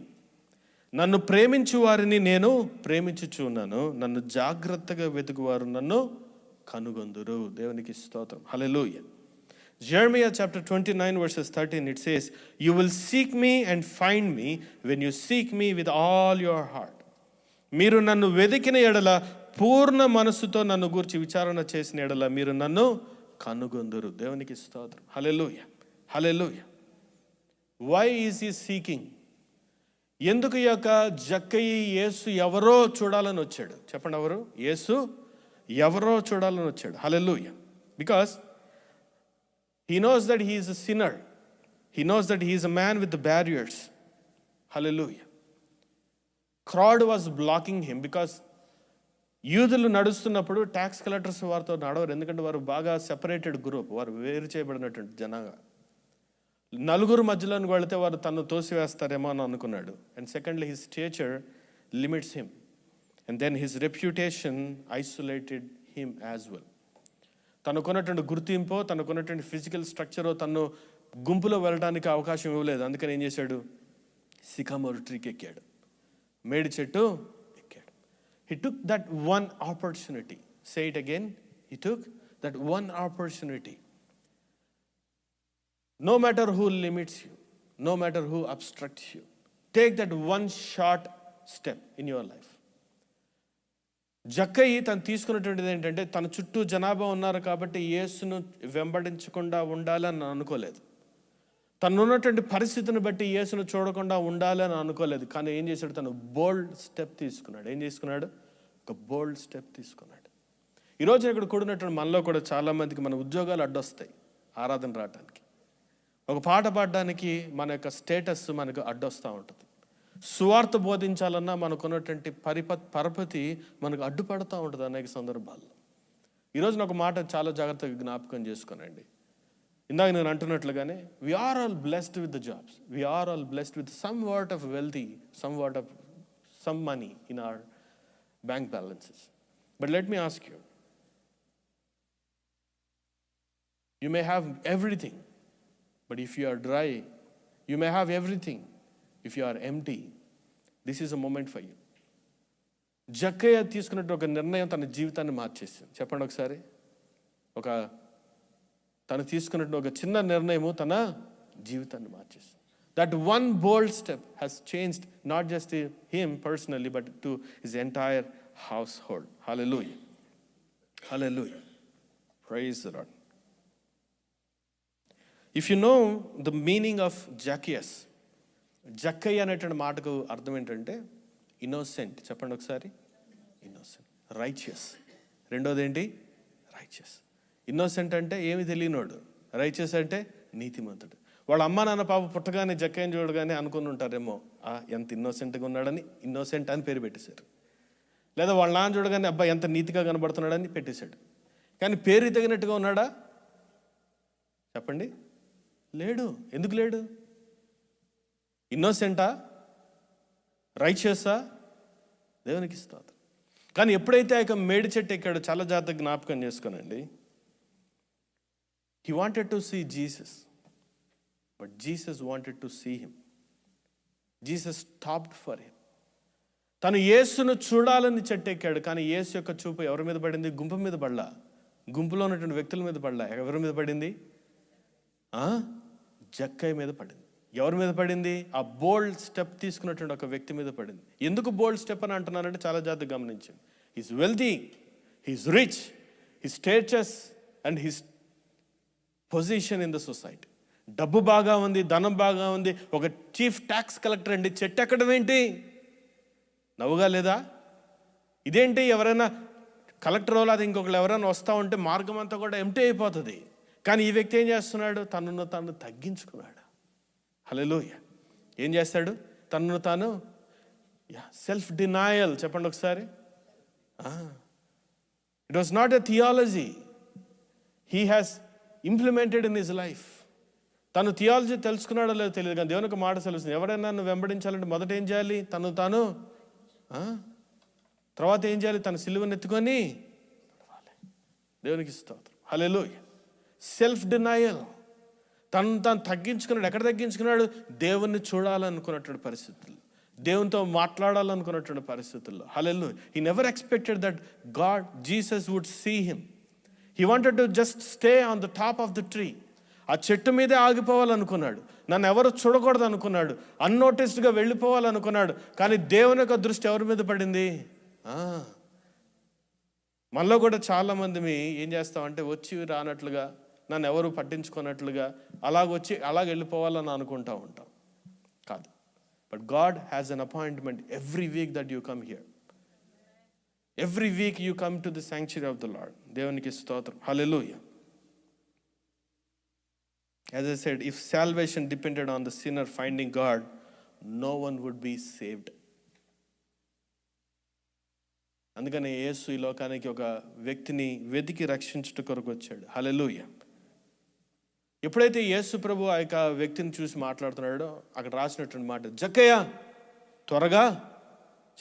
Speaker 1: నన్ను ప్రేమించు వారిని నేను ప్రేమించుచున్నాను, నన్ను జాగ్రత్తగా వెతుకువారు నన్ను కనుగొందురు. దేవునికి స్తోత్రం. హల్లెలూయా. Jeremiah chapter 29:13 it says, you will seek me and find me when you seek me with all your heart. మీరు నన్ను వెతికిన ఎడల, పూర్ణ మనస్సుతో నన్ను గూర్చి విచారణ చేసిన ఎడల మీరు నన్ను కనుగొందురు. దేవునికి స్తోత్రం. హల్లెలూయా. హల్లెలూయా. why is he seeking? ఎందుకు ఈ యొక్క జక్కయ్య యేసు ఎవరో చూడాలని వచ్చాడు? చెప్పండి, ఎవరు? యేసు ఎవరో చూడాలని వచ్చాడు. Hallelujah. Because he knows that he is a sinner. He knows that he is a man with the barriers. Hallelujah. Crowd was blocking him because యూదులు నడుస్తున్నప్పుడు ట్యాక్స్ కలెక్టర్స్ వారితో నడవరు. ఎందుకంటే వారు బాగా సెపరేటెడ్ గ్రూప్, వారు వేరు చేయబడినటువంటి జనంగా. నలుగురు మధ్యలోకి వెళితే వారు తను తోసివేస్తారేమో అని అనుకున్నాడు. And secondly his stature limits him, and then his reputation isolated him as well. తనకున్నటువంటి గుర్తింపో, తనకున్నటువంటి ఫిజికల్ స్ట్రక్చరో తను గుంపులో వెళ్ళడానికి అవకాశం ఇవ్వలేదు. అందుకని ఏం చేశాడు? సికామోర్ ట్రీకి ఎక్కాడు, మేడి చెట్టు ఎక్కాడు. He took that one opportunity. Say it again. He took that one opportunity. No matter who limits you, no matter who obstructs you, take that one short step in your life. జక్కయ్య తను తీసుకున్నటువంటిది ఏంటంటే, తన చుట్టూ జనాభా ఉన్నారు కాబట్టి యేసును వెంబడించకుండా ఉండాలని అనుకోలేదు. తనున్నటువంటి పరిస్థితిని బట్టి యేసును చూడకుండా ఉండాలని అనుకోలేదు. కానీ ఏం చేశాడు? తను బోల్డ్ స్టెప్ తీసుకున్నాడు. ఏం తీసుకున్నాడు? ఒక బోల్డ్ స్టెప్ తీసుకున్నాడు. ఈరోజు ఇక్కడ కూడినటువంటి మనలో కూడా చాలామందికి మన ఉద్యోగాలు అడ్డొస్తాయి ఆరాధన రావడానికి. ఒక పాట పాడడానికి మన యొక్క స్టేటస్ మనకు అడ్డొస్తూ ఉంటుంది. సువార్త బోధించాలన్నా మనకున్నటువంటి పరపతి మనకు అడ్డుపడుతూ ఉంటుంది అనేక సందర్భాల్లో. ఈరోజు ఒక మాట చాలా జాగ్రత్తగా జ్ఞాపకం చేసుకోనండి. ఇందాక నేను అంటున్నట్లుగానే we are all blessed with the jobs, we are all blessed with somewhat of wealthy, somewhat of some money in our bank balances. But let me ask you, you may have everything. But if you are dry, you may have everything. If you are empty, this is a moment for you. జక్కయ్య తీసుకున్నట్టు ఒక నిర్ణయం తన జీవితాన్ని మార్చేసింది. చెప్పండి ఒకసారి. తను తీసుకున్నట్టు ఒక చిన్న నిర్ణయము తన జీవితాన్ని మార్చేసింది. That one bold step has changed not just him personally, but to his entire household. Hallelujah. Hallelujah. Praise the Lord. If you know the meaning of Zacchaeus, జక్కయ్య అనేటువంటి మాటకు అర్థం ఏంటంటే ఇన్నోసెంట్. చెప్పండి ఒకసారి. ఇన్నోసెంట్. రైచియస్. రెండోది ఏంటి? రైచియస్. ఇన్నోసెంట్ అంటే ఏమి తెలియనోడు, రైచియస్ అంటే నీతిమంతుడు. వాళ్ళ అమ్మ నాన్న పాప పుట్టగానే జక్కయ్యని చూడగానే అనుకుని ఉంటారేమో ఎంత ఇన్నోసెంట్గా ఉన్నాడని, ఇన్నోసెంట్ అని పేరు పెట్టేశారు. లేదా వాళ్ళ నాన్న చూడగానే అబ్బాయి ఎంత నీతిగా కనబడుతున్నాడని పెట్టేశాడు. కానీ పేరు తగినట్టుగా ఉన్నాడా? చెప్పండి. లేడు. ఎందుకు లేడు? ఇన్నోసెంటా? రైచియసా? దేవునికి స్తోత్రం. కానీ ఎప్పుడైతే ఆ యొక్క మేడి చెట్టు ఎక్కాడో చాలా జాగ్రత్తగా జ్ఞాపకం చేసుకోనండి. He wanted to see Jesus, but Jesus wanted to see him. Jesus stopped for him. తను యేసును చూడాలని చెట్టు ఎక్కాడు, కానీ యేసు యొక్క చూపు ఎవరి మీద పడింది? గుంపు మీద పడలా, గుంపులో ఉన్నటువంటి వ్యక్తుల మీద పడలా. ఎవరి మీద పడింది? జక్కయ్య మీద పడింది. ఎవరి మీద పడింది? ఆ బోల్డ్ స్టెప్ తీసుకున్నటువంటి ఒక వ్యక్తి మీద పడింది. ఎందుకు బోల్డ్ స్టెప్ అని అంటున్నానంటే చాలా జాగ్రత్తగా గమనించండి. He's wealthy, he's rich, his status and his position in the society. డబ్బు బాగా ఉంది, ధనం బాగా ఉంది. ఒక చీఫ్ ట్యాక్స్ కలెక్టర్ అండి. చెట్టు ఎక్కడం ఏంటి? నవ్వుగా లేదా? ఇదేంటి? ఎవరైనా కలెక్టర్ వాళ్ళు, అది ఇంకొకరు ఎవరైనా వస్తూ ఉంటే మార్గం అంతా కూడా ఎంటీ అయిపోతుంది. కానీ ఈ వ్యక్తి ఏం చేస్తున్నాడు? తనను తాను తగ్గించుకున్నాడు. హల్లెలూయా. ఏం చేస్తాడు? తనను తాను సెల్ఫ్ డినాయల్. చెప్పండి ఒకసారి. It was not a theology he has implemented in his life. తను థియాలజీ తెలుసుకున్నాడో లేదో తెలియదు, కానీ దేవునికి మాట తెలుస్తుంది. ఎవరైనా నన్ను వెంబడించాలంటే మొదట ఏం చేయాలి? తను తాను. తర్వాత ఏం చేయాలి? తన సిలువను ఎత్తుకొని దేవునికి స్తోత్రం. హల్లెలూయా. Self denial. తను తాను తగ్గించుకున్నాడు. ఎక్కడ తగ్గించుకున్నాడు? దేవుణ్ణి చూడాలనుకున్నటువంటి పరిస్థితుల్లో, దేవునితో మాట్లాడాలనుకున్నటువంటి పరిస్థితుల్లో. Hallelujah. He never expected that God, Jesus would see him. He wanted to just stay on the top of the tree. ఆ చెట్టు మీదే ఆగిపోవాలనుకున్నాడు. నన్ను ఎవరు చూడకూడదు అనుకున్నాడు. అన్నోటిస్డ్గా వెళ్ళిపోవాలనుకున్నాడు. కానీ దేవుని యొక్క దృష్టి ఎవరి మీద పడింది? మనలో కూడా చాలామంది ఏం చేస్తామంటే వచ్చి రానట్లుగా, నన్ను ఎవరు పట్టించుకున్నట్లుగా అలాగొచ్చి అలాగ వెళ్ళిపోవాలని అనుకుంటూ ఉంటాం. కాదు. But God has an appointment every weak that you come here. Every week you come to the sanctuary of the lord. దేవునికి స్తోత్రం. హల్లెలూయా. As I said, if salvation depended on the sinner finding God, no one would be saved. అందుకని యేసు ఈ లోకానికి ఒక వ్యక్తిని వెతికి రక్షించుట కొరకు వచ్చాడు. హల్లెలూయా. ఎప్పుడైతే యేసు ప్రభు ఆ యొక్క వ్యక్తిని చూసి మాట్లాడుతున్నాడో అక్కడ రాసినటువంటి మాట, జక్కయ్య త్వరగా,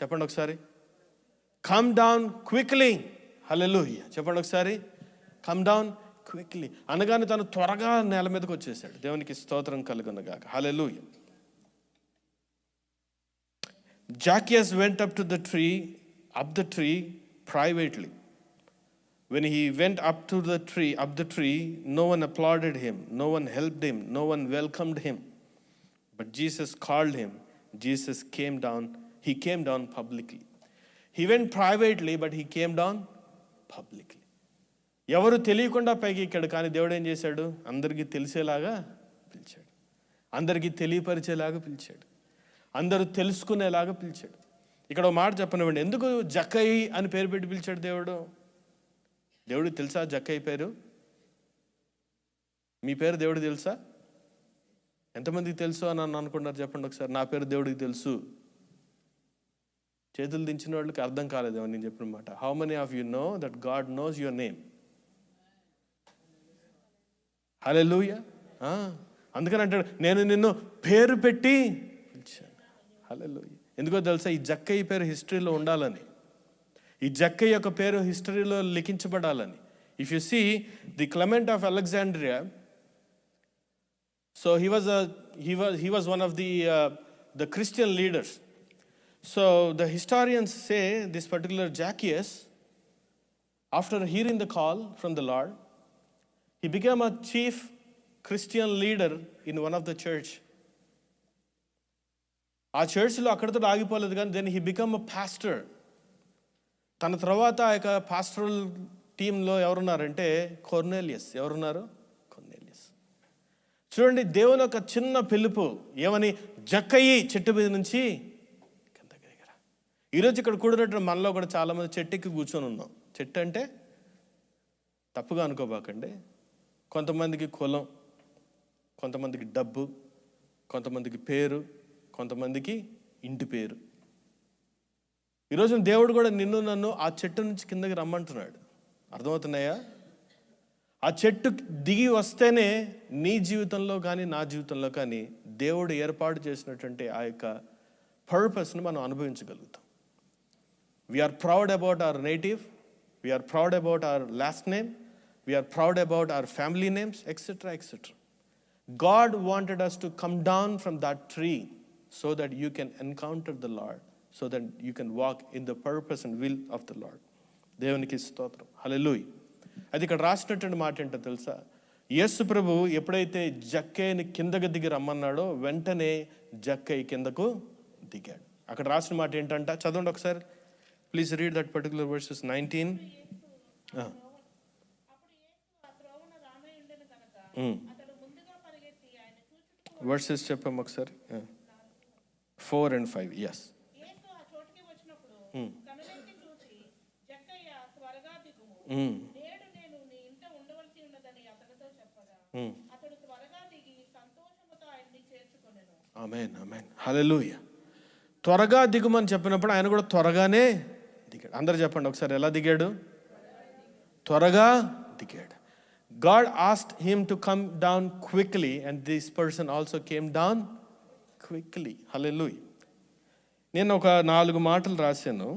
Speaker 1: చెప్పండి ఒకసారి, కమ్ డౌన్ క్విక్లీ. హల్లెలూయా. చెప్పండి ఒకసారి, కమ్ డౌన్ క్విక్లీ అనగానే తను త్వరగా నేల మీదకి వచ్చేసాడు. దేవునికి స్తోత్రం కలుగునుగాక. హల్లెలూయా. Zacchaeus went up the tree privately. When he went up the tree, no one applauded him, no one helped him, no one welcomed him. But Jesus called him. Jesus came down. He came down publicly. He went privately, but he came down publicly. ఎవరు తెలియకుండా పైకి ఎక్కాడు, కానీ దేవుడు ఏం చేశాడు? అందరికీ తెలిసేలాగా పిలిచాడు, అందరికీ తెలియపరిచేలాగా పిలిచాడు, అందరూ తెలుసుకునేలాగా పిలిచాడు. ఇక్కడ ఒక మాట చెప్పనివ్వండి, ఎందుకు జక్కయ్య అని పేరు పెట్టి పిలిచాడు దేవుడు? దేవుడికి తెలుసా జక్కయ్య పేరు? మీ పేరు దేవుడికి తెలుసా? ఎంతమందికి తెలుసు అని అనుకుంటున్నారు? చెప్పండి ఒకసారి. నా పేరు దేవుడికి తెలుసు. చేతులు దించిన వాళ్ళకి అర్థం కాలేదేమో నేను చెప్పిన మాట. How many of you know that God knows your name? Hallelujah. అందుకని అంటాడు, నేను నిన్ను పేరు పెట్టి పిలిచాను. హల్లెలూయా. ఎందుకో తెలుసా? ఈ జక్కయ్య పేరు హిస్టరీలో ఉండాలని, ఈ జక్కయ్య యొక్క పేరు హిస్టరీలో లిఖించబడాలని. If you see the Clement of Alexandria, so he was one of the Christian leaders. So the historians say this particular Zacchaeus, after hearing the call from the Lord, he became a chief Christian leader in one of the church. ఆ చర్చ్లో అక్కడితో ఆగిపోలేదు, కానీ then he become a pastor. తన తర్వాత ఆ యొక్క pastoral టీంలో ఎవరున్నారంటే కొర్నేలియస్. ఎవరున్నారు? కొర్నేలియస్. చూడండి, దేవుని ఒక చిన్న పిలుపు ఏమని, జక్కయి చెట్టు మీద నుంచి కిందకి దిగరా. ఈరోజు ఇక్కడ కూడినట్టు మనలో కూడా చాలామంది చెట్టుకి కూర్చొని ఉన్నాం. చెట్టు అంటే తప్పుగా అనుకోబాకండి. కొంతమందికి కులం, కొంతమందికి డబ్బు, కొంతమందికి పేరు, కొంతమందికి ఇంటి పేరు. ఈరోజు దేవుడు కూడా నిన్ను నన్ను ఆ చెట్టు నుంచి కిందకి రమ్మంటున్నాడు. అర్థమవుతున్నాయా? ఆ చెట్టు దిగి వస్తేనే నీ జీవితంలో కానీ నా జీవితంలో కానీ దేవుడు ఏర్పాటు చేసినటువంటి ఆ యొక్క పర్పస్ని మనం అనుభవించగలుగుతాం. We are proud about our native, we are proud about our last name, we are proud about our family names, etcetera etcetera. God wanted us to come down from that tree so that you can encounter the Lord, so that you can walk in the purpose and will of the Lord. దేవునికి స్తోత్రం, హల్లెలూయా. అది ఇక్కడ రాసినటువంటి మాట ఏంటో తెలుసా? యేసు ప్రభు ఎప్పుడైతే జక్కయ్యని కిందకు దిగి రమ్మన్నాడో వెంటనే జక్కయ్య కిందకు దిగాడు. అక్కడ రాసిన మాట ఏంటంట, చదవండి ఒకసారి. Please read that particular versus 19. Versus చెప్పాము ఒకసారి, 4 and 5. ఎస్. ఆమేన్, ఆమేన్, హల్లెలూయా. త్వరగా దిగుమని చెప్పినప్పుడు ఆయన కూడా త్వరగానే దిగాడు. అందరు చెప్పండి ఒకసారి, ఎలా దిగాడు? త్వరగా దిగాడు. God asked him to come down quickly, and this person also came down quickly. Hallelujah. నేను ఒక 4 మాటలు రాశాను,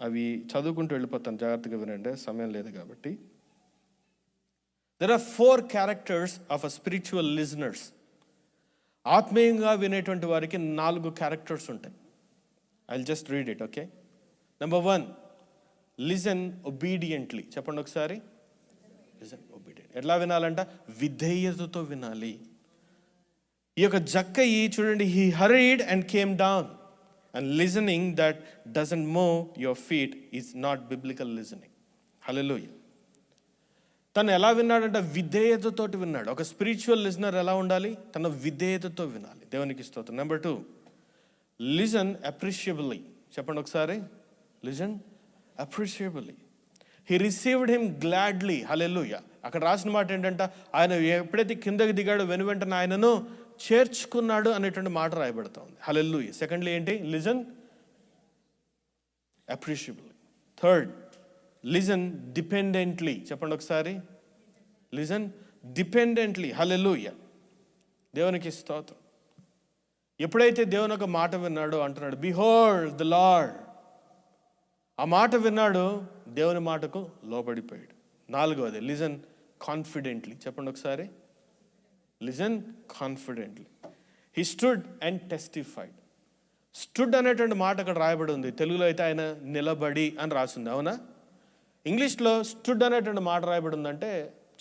Speaker 1: అవి చదువుకుంటూ వెళ్ళిపోతాను, జాగ్రత్తగా వినండి, సమయం లేదు కాబట్టి. There are 4 characters of a spiritual listeners. ఆత్మీయంగా వినేటువంటి వారికి 4 క్యారెక్టర్స్ ఉంటాయి. I'll just read it, okay? Number 1, listen obediently. చెప్పండి ఒకసారి. Listen obedient. ఎట్లా వినాలంట? విధేయతతో వినాలి. ఈ యొక్క జక్కయి చూడండి, he hurried and came down. And listening that doesn't move your feet is not biblical listening. Hallelujah. తను ఎలా విన్నాడంటే విధేయతతోటి విన్నాడు. ఒక స్పిరిచువల్ లిజనర్ ఎలా ఉండాలి? తన విధేయతతో వినాలి. దేవునికి స్తోత్రం. Number 2, listen appreciably. చెప్పండి ఒకసారి. Listen appreciably. He received him gladly. Hallelujah. అక్కడ రాసిన మాట ఏంటంటే ఆయన ఎప్పుడైతే కిందకి దిగాడో వెనువెంటనే ఆయనను చేర్చుకున్నాడు అనేటువంటి మాట రాయబడుతూ ఉంది. హల్లెలూయా. సెకండ్లీ ఏంటి? Listen appreciably. Third, listen dependently. చెప్పండి ఒకసారి. Listen dependently. హల్లెలూయా. దేవునికి స్తోత్రం. ఎప్పుడైతే దేవుని ఒక మాట విన్నాడో అంటున్నాడు, బిహోల్డ్ ద లార్డ్. ఆ మాట విన్నాడు, దేవుని మాటకు లోబడిపోయాడు. 4వది, లిజన్ కాన్ఫిడెంట్లీ. చెప్పండి ఒకసారి. Listen confidently. He stood and testified. Stood అనేటువంటి మాట అక్కడ రాయబడి ఉంది. తెలుగులో అయితే ఆయన నిలబడి అని రాసింది, అవునా? ఇంగ్లీష్లో స్టూడ్ అనేటువంటి మాట రాయబడి ఉందంటే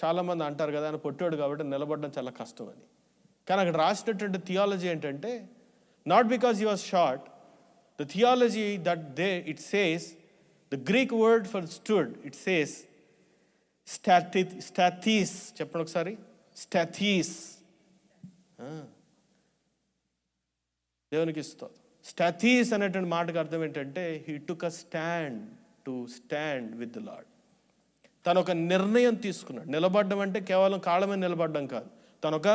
Speaker 1: చాలామంది అంటారు కదా, ఆయన పొట్టాడు కాబట్టి నిలబడడం చాలా కష్టం అని. కానీ అక్కడ రాసినటువంటి థియాలజీ ఏంటంటే, not because he was short. The theology that it says, the Greek word for stood, it says statheis. చెప్పండి ఒకసారి. స్టాథీస్. దేవునికి ఇస్తుంది. స్టాథీస్ అనేటువంటి మాటకు అర్థం ఏంటంటే, he took a stand to stand with the lord. తను ఒక నిర్ణయం తీసుకున్నాడు. నిలబడడం అంటే కేవలం కాళ్ళ మీద నిలబడడం కాదు, తను ఒక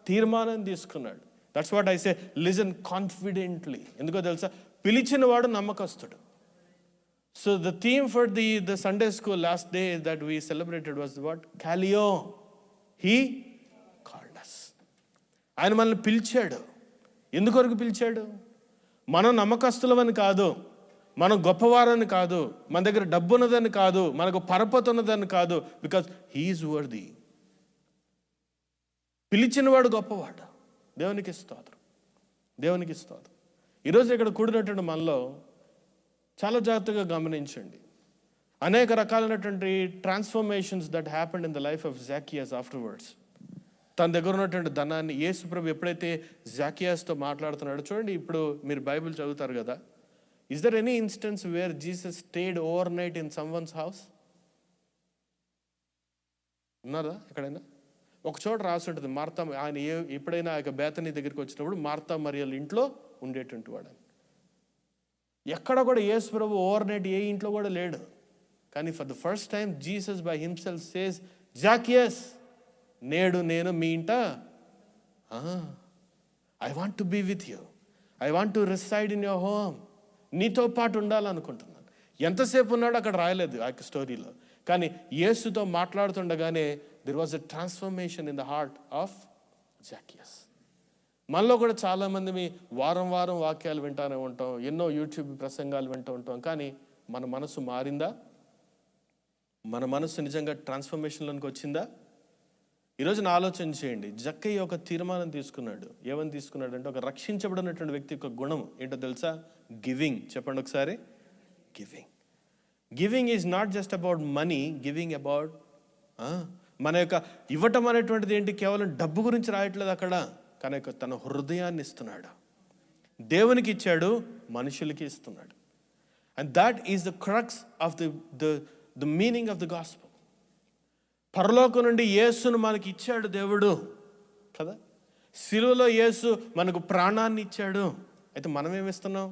Speaker 1: తీర్మానం తీసుకున్నాడు. That's what I say, listen confidently. ఎందుకో తెలుసా? పిలిచిన వాడు నమ్మకస్తుడు. So the theme for the Sunday school last day that we celebrated was what? Kaleo. He called us. ఆయన మనల్ని పిలిచాడు. ఎందుకొరకు పిలిచాడు? మనం నమ్మకస్తులమని కాదు, మనం గొప్పవారని కాదు, మన దగ్గర డబ్బు ఉన్నదని కాదు, మనకు పరపతి ఉన్నదని కాదు. Because he's worthy. పిలిచినవాడు గొప్పవాడు. దేవునికి స్తోత్రం. దేవునికి స్తోత్రం. ఈరోజు ఇక్కడ కూడినటువంటి మనలో చాలా జాగ్రత్తగా గమనించండి. అనేక రకాలైనటువంటి transformations that happened in the life of Zacchaeus afterwards. తన దగ్గర ఉన్నటువంటి ధనాన్ని యేసు ప్రభు ఎప్పుడైతే జాకియాస్తో మాట్లాడుతున్నాడో చూడండి. ఇప్పుడు మీరు బైబిల్ చదువుతారు కదా, is there any instance where Jesus stayed overnight in someone's house? ఉన్నారా ఎక్కడైనా? ఒక చోట రాసి ఉంటుంది, మార్తా ఆయన ఎప్పుడైనా ఆ యొక్క బేతనీ దగ్గరికి వచ్చినప్పుడు మార్తా మరియల ఇంట్లో ఉండేటువంటి వాడు. ఎక్కడ కూడా యేసు ప్రభు ఓవర్ నైట్ ఏ ఇంట్లో కూడా లేడు. కానీ for the first time Jesus by himself says, Zacchaeus, నేడు నేను మీ ఇంట, I want to be with you, I want to reside in your home, నీతో పాటు ఉండాలనుకుంటున్నాను. ఎంతసేపు ఉన్నాడో అక్కడ రాయలేదు ఆ యొక్క స్టోరీలో. కానీ యేసుతో మాట్లాడుతుండగానే there was a transformation in the heart of Zacchaeus. మనలో కూడా చాలామంది వారం వారం వాక్యాలు వింటానే ఉంటాం, ఎన్నో యూట్యూబ్ ప్రసంగాలు వింటూ ఉంటాం. కానీ మన మనసు మారిందా? మన మనసు నిజంగా ట్రాన్స్ఫర్మేషన్లోకి వచ్చిందా? ఈరోజు నా ఆలోచన చేయండి. జక్కయ్య ఒక తీర్మానం తీసుకున్నాడు. ఏమని తీసుకున్నాడు అంటే, ఒక రక్షించబడినటువంటి వ్యక్తి యొక్క గుణం ఏంటో తెలుసా? గివింగ్. చెప్పండి ఒకసారి. Giving. Giving is not just about money. Giving about మన యొక్క ఇవ్వటం అనేటువంటిది ఏంటి? కేవలం డబ్బు గురించి రాయట్లేదు అక్కడ. కానీ తన హృదయాన్ని ఇస్తున్నాడు. దేవునికి ఇచ్చాడు, మనుషులకి ఇస్తున్నాడు. And that is the crux of the meaning of the gospel. పరలోకం నుండి యేసును మనకి ఇచ్చాడు దేవుడు కదా. శిలువలో యేసు మనకు ప్రాణాన్ని ఇచ్చాడు. అయితే మనం ఏమిస్తున్నాం?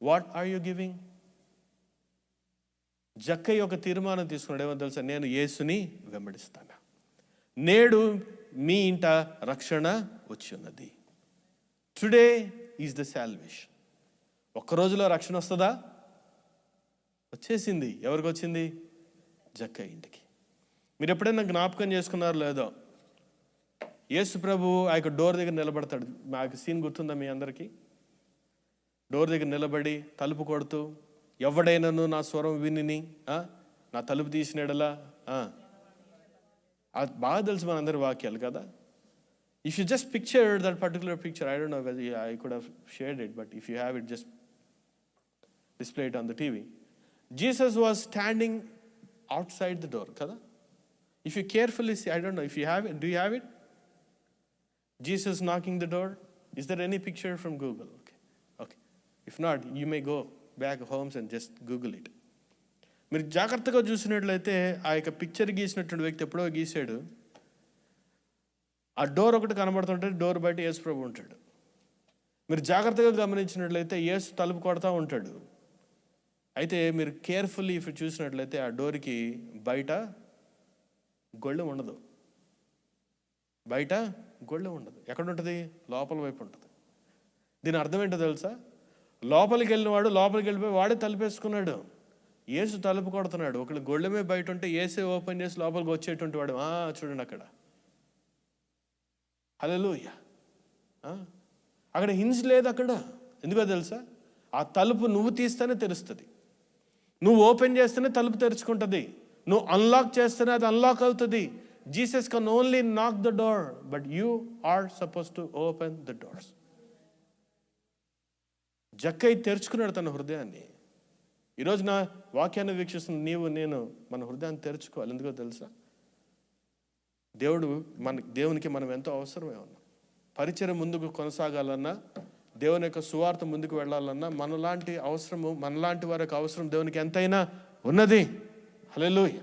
Speaker 1: What are you giving? Jakkayya ఒక తీర్మానం తీసుకున్నాడు. ఏమో తెలుసా? నేను యేసుని వెంబడిస్తాను. నేడు మీ ఇంట రక్షణ వచ్చి ఉన్నది. Today is the salvation. ఒక్క రోజులో రక్షణ వస్తుందా? వచ్చేసింది. ఎవరికి వచ్చింది? జక్కయ్య ఇంటికి. మీరు ఎప్పుడైనా జ్ఞాపకం చేసుకున్నారో లేదో, యేసు ప్రభు ఆ యొక్క డోర్ దగ్గర నిలబడతాడు. మాకు సీన్ గుర్తుందా మీ అందరికీ? డోర్ దగ్గర నిలబడి తలుపు కొడుతూ, ఎవడైనాను నా స్వరం విని నా తలుపు తీసినాడలా. బాగా తెలుసు మనందరి వాక్యాలు కదా. If you just picture that particular picture, I don't know weather I could have shared it, but if you have it, just display it on the TV. Jesus was standing outside the door kada. If you carefully see, I don't know if you have it, do you have it? Jesus knocking the door. Is there any picture from Google? Okay. If not, you may go back homes and just Google it. మీరు జాగ్రత్తగా చూసినట్లయితే ఆ యొక్క picture గీసినటువంటి వ్యక్తి ఎప్పుడో గీసాడు. ఆ door ఒకటి కనబడుతుంటే door బయట యేసు ప్రభు ఉంటాడు. మీరు జాగ్రత్తగా గమనించినట్లయితే యేసు తలుపు కొడతా ఉంటాడు. అయితే మీరు కేర్ఫుల్లీ ఇఫ్ చూసినట్లయితే ఆ డోర్కి బయట గొళ్ళెం ఉండదు. బయట గొళ్ళెం ఉండదు. ఎక్కడ ఉంటుంది? లోపల వైపు ఉంటుంది. దీని అర్థం ఏంటో తెలుసా? లోపలికి వెళ్ళినవాడు లోపలికి వెళ్ళిపోయి వాడే తలుపేసుకున్నాడు. యేసు తలుపు కొడుతున్నాడు. ఒకళ్ళు గొళ్ళెమే బయట ఉంటే యేసే ఓపెన్ చేసి లోపలికి వచ్చేటువంటి వాడు. చూడండి అక్కడ. హల్లెలూయా. అక్కడ హింజ్ లేదు అక్కడ. ఎందుకో తెలుసా? ఆ తలుపు నువ్వు తీస్తేనే తెరుస్తుంది. నువ్వు ఓపెన్ చేస్తేనే తలుపు తెరుచుకుంటుంది. నువ్వు అన్లాక్ చేస్తేనే అది అన్లాక్ అవుతుంది. Jesus can only knock the door, but you are suppose to open the doors. Jakkayya తెరుచుకున్నాడు తన హృదయాన్ని. ఈరోజు నా వాక్యాన్ని వీక్షిస్తున్న నీవు నేను మన హృదయాన్ని తెరుచుకోవాలి. ఎందుకో తెలుసా? దేవునికి మనం ఎంతో అవసరమే ఉన్నాం. పరిచయం ముందుకు కొనసాగాలన్నా, దేవుని యొక్క సువార్త ముందుకు వెళ్ళాలన్నా మనలాంటి వారి యొక్క అవసరం దేవునికి ఎంతైనా ఉన్నది. హల్లెలూయా.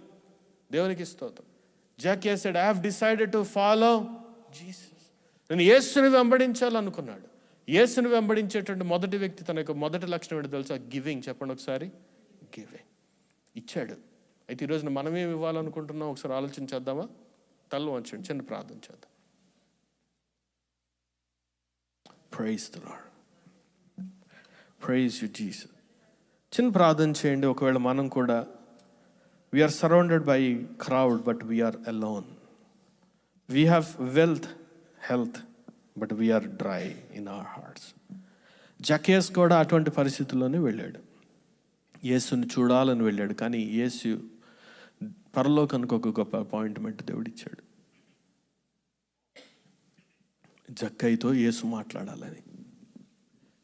Speaker 1: దేవునికి స్తోత్రం. Zacchaeus said, I have decided to follow Jesus. నేను యేసుని వెంబడించాలనుకున్నాడు. యేసుని వెంబడించేటువంటి మొదటి వ్యక్తి తన యొక్క మొదటి లక్షణం ఏంటో తెలుసా? గివింగ్. చెప్పండి ఒకసారి. గివింగ్. ఇచ్చాడు. అయితే ఈరోజున మనమేం ఇవ్వాలనుకుంటున్నాం ఒకసారి ఆలోచించేద్దామా? తల్లు వంచండి, చిన్న ప్రార్థన చేద్దాం. Praise the Lord. Praise you, Jesus. చిన్న ప్రార్థన చేయండి. ఒకవేళ మనం కూడా we are surrounded by crowd but we are alone. We have wealth, health, but we are dry in our hearts. జక్కయ్య కూడా అటువంటి పరిస్థితుల్లోనే వెళ్ళాడు. యేసుని చూడాలని వెళ్ళాడు. కానీ యేసు పరలోకానికి ఒక గొప్ప అపాయింట్మెంట్ దేవుడిచ్చాడు. జక్కయ్యతో యేసు మాట్లాడాలని.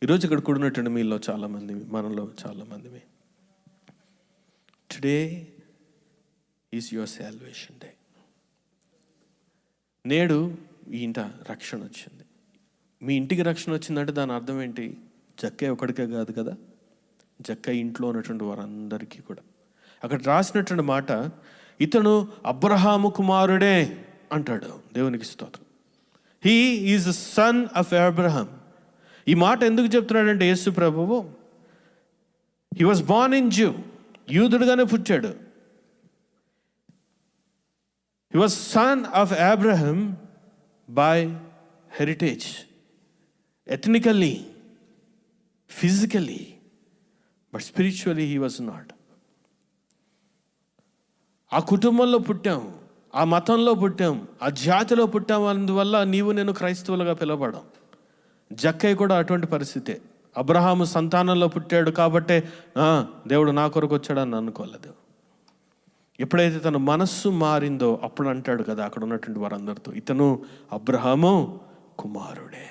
Speaker 1: ఈరోజు ఇక్కడ కూడినటువంటి మీలో చాలామంది, మనలో చాలామంది, today is your salvation day. నేడు ఈ ఇంట రక్షణ వచ్చింది. మీ ఇంటికి రక్షణ వచ్చిందంటే దాని అర్థం ఏంటి? జక్కయ్య ఒకడికే కాదు కదా, జక్కయ్య ఇంట్లో ఉన్నటువంటి వారందరికీ కూడా. అక్కడ రాసినటువంటి మాట, ఇతను అబ్రహాము కుమారుడే. అంటాడు. దేవునికి స్తోత్రం. He is the son of Abraham. ఈ మాట ఎందుకు చెప్తున్నాడంటే యేసు ప్రభువు he was born in Jew, యూదుడుగానే పుట్టాడు. He was son of Abraham by heritage, ethnically, physically, but spiritually he was not. ఆ కుటుంబంలో పుట్టాం, ఆ మతంలో పుట్టాం, ఆ జాతిలో పుట్టాం. అందువల్ల నీవు నేను క్రైస్తవులుగా పిలవబడం. జక్కయ్య కూడా అటువంటి పరిస్థితే. అబ్రహాము సంతానంలో పుట్టాడు కాబట్టే దేవుడు నా కొరకు వచ్చాడని అనుకోలేదు. ఎప్పుడైతే తన మనస్సు మారిందో అప్పుడు అంటాడు కదా అక్కడ ఉన్నటువంటి వారందరితో, ఇతను అబ్రహాము కుమారుడే.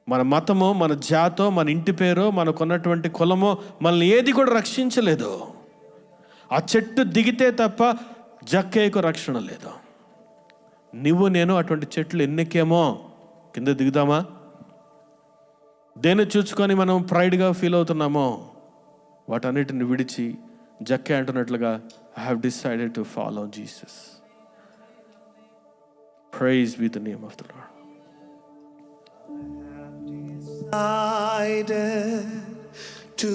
Speaker 1: మన మతమో, మన జాతో, మన ఇంటి పేరో, మనకున్నటువంటి కులమో మనల్ని ఏది కూడా రక్షించలేదు. ఆ చెట్టు దిగితే తప్ప జక్కయ్యకు రక్షణ లేదు. నువ్వు నేను అటువంటి చెట్లు ఎన్నికేమో కింద దిగుదామా? దేన్ని చూసుకొని మనం ప్రైడ్గా ఫీల్ అవుతున్నామో వాటన్నిటిని విడిచి జక్కయ్య అంటున్నట్లుగా I have decided to follow Jesus. Praise be the name of the Lord.
Speaker 3: Decided to